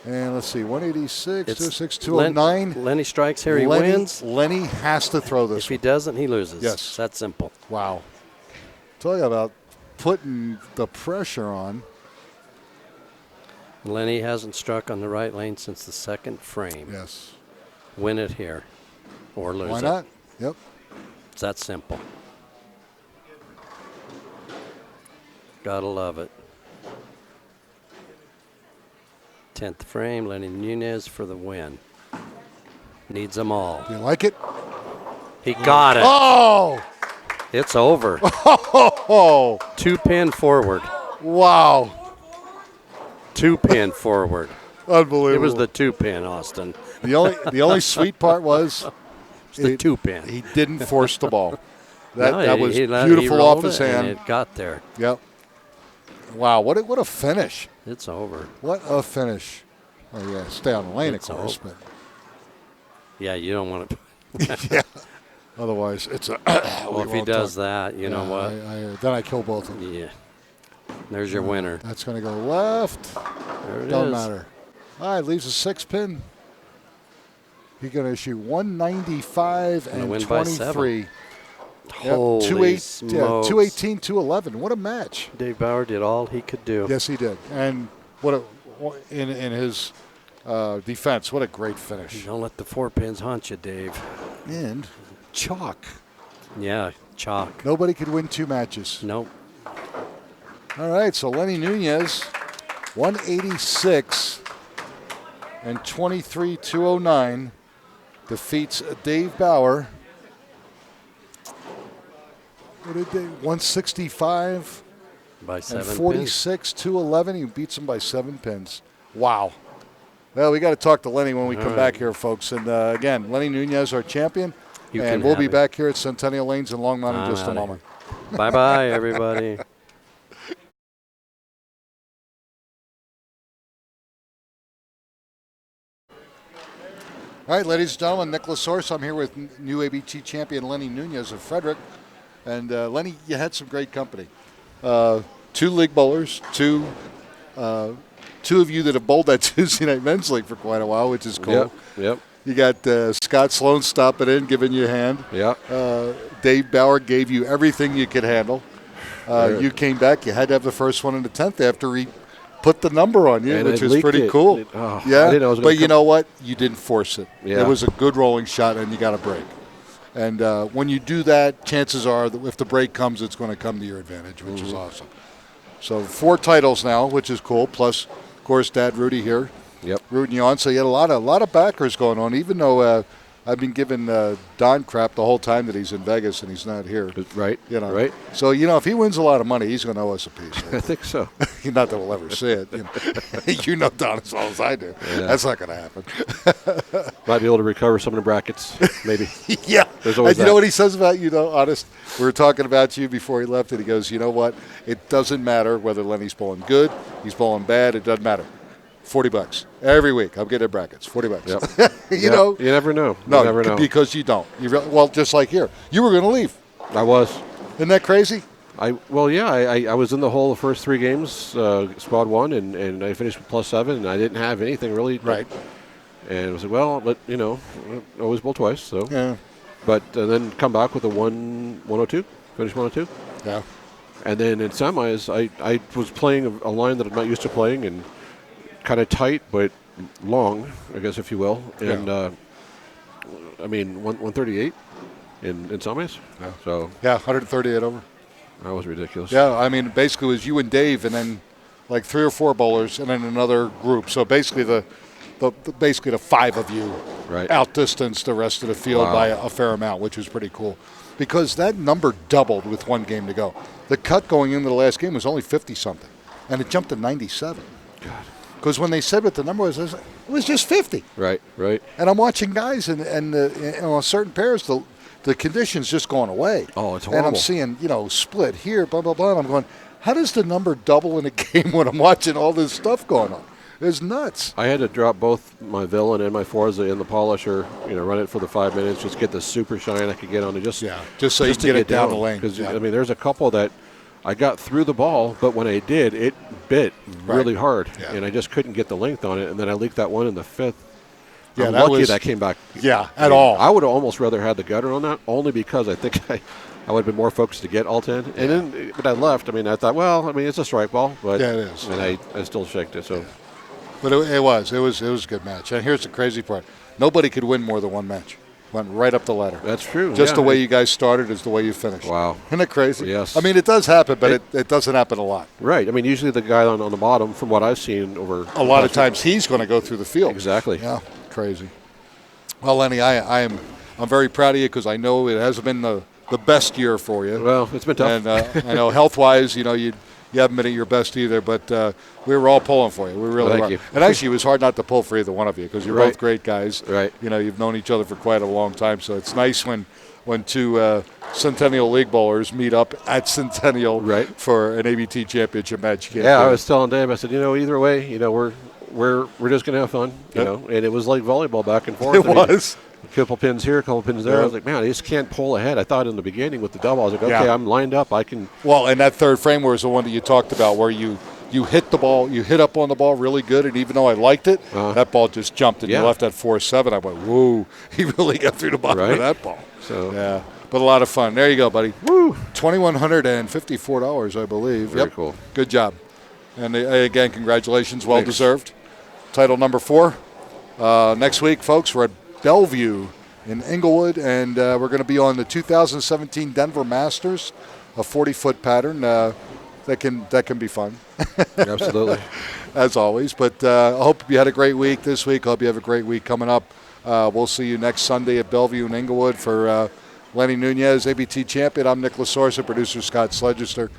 A: And let's see, 186, 206, 209.
B: Lenny strikes here, he wins.
A: Lenny has to throw this.
B: If he doesn't, he loses.
A: Yes.
B: It's that simple.
A: Wow. Talk about putting the pressure on.
B: Lenny hasn't struck on the right lane since the 2nd frame.
A: Yes.
B: Win it here or lose it.
A: Why not? Yep.
B: It's that simple. Gotta love it. 10th frame, Lenny Nunez for the win. Needs them all.
A: Do you like it?
B: He got it.
A: Oh!
B: It's over.
A: Oh!
B: 2-pin forward.
A: Wow.
B: 2-pin forward.
A: Unbelievable.
B: It was the 2-pin, Austin.
A: The only sweet part was
B: It's the 2-pin.
A: he didn't force the ball. That
B: No,
A: was
B: he
A: beautiful off
B: rolled
A: his
B: it and
A: hand.
B: it got there.
A: Yep. Wow, what a finish.
B: It's over.
A: What a finish. Oh, yeah, stay on the lane,
B: It's
A: of course.
B: over. Yeah, you don't want to.
A: But yeah. Otherwise, it's a.
B: Well, if he does that, you know what?
A: Then I kill both of them.
B: Yeah. There's your winner.
A: That's going to go left.
B: There it
A: Don't
B: is.
A: matter. All right, leaves a 6-pin. He's going to shoot 195
B: Gonna
A: and
B: win by 7.
A: 23.
B: Holy
A: 218, 211. What a match.
B: Dave Bauer did all he could do.
A: Yes, he did. And in his defense, what a great finish.
B: Don't let the 4 pins haunt you, Dave.
A: And chalk.
B: Yeah, chalk.
A: Nobody could win 2 matches.
B: Nope.
A: All right, so Lenny Nunez, 186 and 23, 209, defeats Dave Bauer. What did they? 165
B: By 7
A: and
B: pins.
A: 46, 211. He beats him by 7 pins. Wow. Well, we got to talk to Lenny when we come back here, folks. And again, Lenny Nunez, our champion.
B: You
A: and
B: can
A: we'll
B: have
A: be
B: it.
A: back here at Centennial Lanes in Longmont in just a moment.
B: Bye-bye, everybody.
A: All right, ladies and gentlemen, Nicholas Source. I'm here with new ABT champion Lenny Nunez of Frederick. And Lenny, you had some great company. 2 league bowlers, two of you that have bowled that Tuesday Night Men's League for quite a while, which is cool.
F: Yep.
A: You got Scott Sloan stopping in, giving you a hand.
F: Yep.
A: Dave Bauer gave you everything you could handle. You came back. You had to have the first one in the 10th after he put the number on you,
F: And
A: which
F: it
A: was
F: leaked
A: pretty
F: it.
A: cool.
F: I
A: Yeah,
F: didn't know it was gonna
A: but you know what? You didn't force it.
F: Yeah.
A: It was a good rolling shot, and you got a break. And when you do that, chances are that if the break comes, it's going to come to your advantage, which is awesome. So 4 titles now, which is cool. Plus, of course, Dad Rudy here, rooting you on. So you had a lot of backers going on. Even though I've been giving Don crap the whole time that he's in Vegas and he's not here.
F: Right.
A: Right. So if he wins a lot of money, he's going to owe us a piece.
F: I think so.
A: Not that we'll ever see it. You know Don as well as I do.
F: Yeah.
A: That's not going to happen.
F: Might be able to recover some of the brackets, maybe.
A: Yeah.
F: There's always
A: And you know what he says about you, though, honest? We were talking about you before he left, and he goes, you know what? It doesn't matter whether Lenny's bowling good, he's bowling bad. It doesn't matter. $40 every week. I'm getting brackets. $40.
F: Yep.
A: You know?
F: You never know.
A: No,
F: you never know.
A: because you don't. Well, just like here. You were going to leave.
F: I was.
A: Isn't that crazy?
F: I was in the hole the first 3 games, squad 1, and I finished with +7, and I didn't have anything really.
A: Right.
F: And I was like, well, but always bowl twice, so.
A: Yeah.
F: But then come back with a 102, finish 102.
A: Yeah.
F: And then in semis, I was playing a line that I'm not used to playing, and kind of tight but long, I guess, if you will. And 138 in semis.
A: Yeah.
F: So
A: 138 over.
F: that was ridiculous.
A: Yeah, I mean, basically it was you and Dave, and then like 3 or 4 bowlers, and then another group. So basically the 5 of you outdistanced the rest of the field by a fair amount, which was pretty cool, because that number doubled with 1 game to go. The cut going into the last game was only 50 something, and it jumped to 97.
F: God.
A: Because when they said what the number was, it was just 50.
F: Right.
A: And I'm watching guys, and on certain pairs, the conditions just going away.
F: Oh, it's
A: And
F: horrible.
A: I'm seeing, split here, blah, blah, blah. And I'm going, how does the number double in a game when I'm watching all this stuff going on? It's nuts.
F: I had to drop both my Villain and my Forza in the polisher, run it for the 5 minutes, just get the super shine I could get on it.
A: Just so you can get it down the lane.
F: Because, there's a couple that I got through the ball, but when I did, it bit really hard, and I just couldn't get the length on it, and then I leaked that one in the 5th.
A: Yeah,
F: I'm lucky that came back.
A: Yeah, all.
F: I would have almost rather had the gutter on that, only because I think I would have been more focused to get all 10. And then, but I left. I thought, it's a strike ball, but
A: it is.
F: And I still shaked it. So.
A: Yeah. But it was a good match. And here's the crazy part: nobody could win more than one match. Went right up the ladder.
F: That's true.
A: Just the way you guys started is the way you finished.
F: Wow.
A: Isn't that crazy?
F: Yes.
A: It does happen, but it doesn't happen a lot.
F: Right. Usually the guy on the bottom, from what I've seen over
A: a lot of times, he's going to go through the field.
F: Exactly.
A: Yeah. Crazy. Well, Lenny, I'm very proud of you because I know it hasn't been the best year for you.
F: Well, it's been tough.
A: And I know health-wise, you haven't been at your best either, but we were all pulling for you. We really
F: Thank
A: were.
F: you.
A: And actually, it was hard not to pull for either one of you because you're both great guys.
F: Right.
A: You've known each other for quite a long time, so it's nice when two Centennial League bowlers meet up at Centennial for an ABT championship match.
F: I was telling Dave, I said, either way, we're just going to have fun, and it was like volleyball back and forth.
A: It was.
F: A couple pins here, a couple pins there. I was like, man, I just can't pull ahead. I thought in the beginning with the double, I was like, okay, I'm lined up. I can.
A: Well, and that third frame was the one that you talked about where you hit the ball, you hit up on the ball really good, and even though I liked it, that ball just jumped, and you left that 4-7. I went, whoa, he really got through the bottom of that ball.
F: So
A: yeah, but a lot of fun. There you go, buddy. Woo! $2,154, I believe.
F: Very cool.
A: Good job. And again, congratulations. Well deserved. Title number 4. Next week, folks, we're at Bellevue in Inglewood, and we're going to be on the 2017 Denver Masters, a 40-foot pattern. That can be fun.
F: Absolutely.
A: As always. But I hope you had a great week this week. I hope you have a great week coming up. We'll see you next Sunday at Bellevue in Inglewood for Lenny Nunez, ABT champion. I'm Nick Lasorsa, producer Scott Sledgester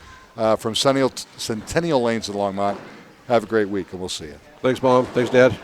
A: from Centennial Lanes in Longmont. Have a great week, and we'll see you.
F: Thanks, Mom. Thanks, Dad.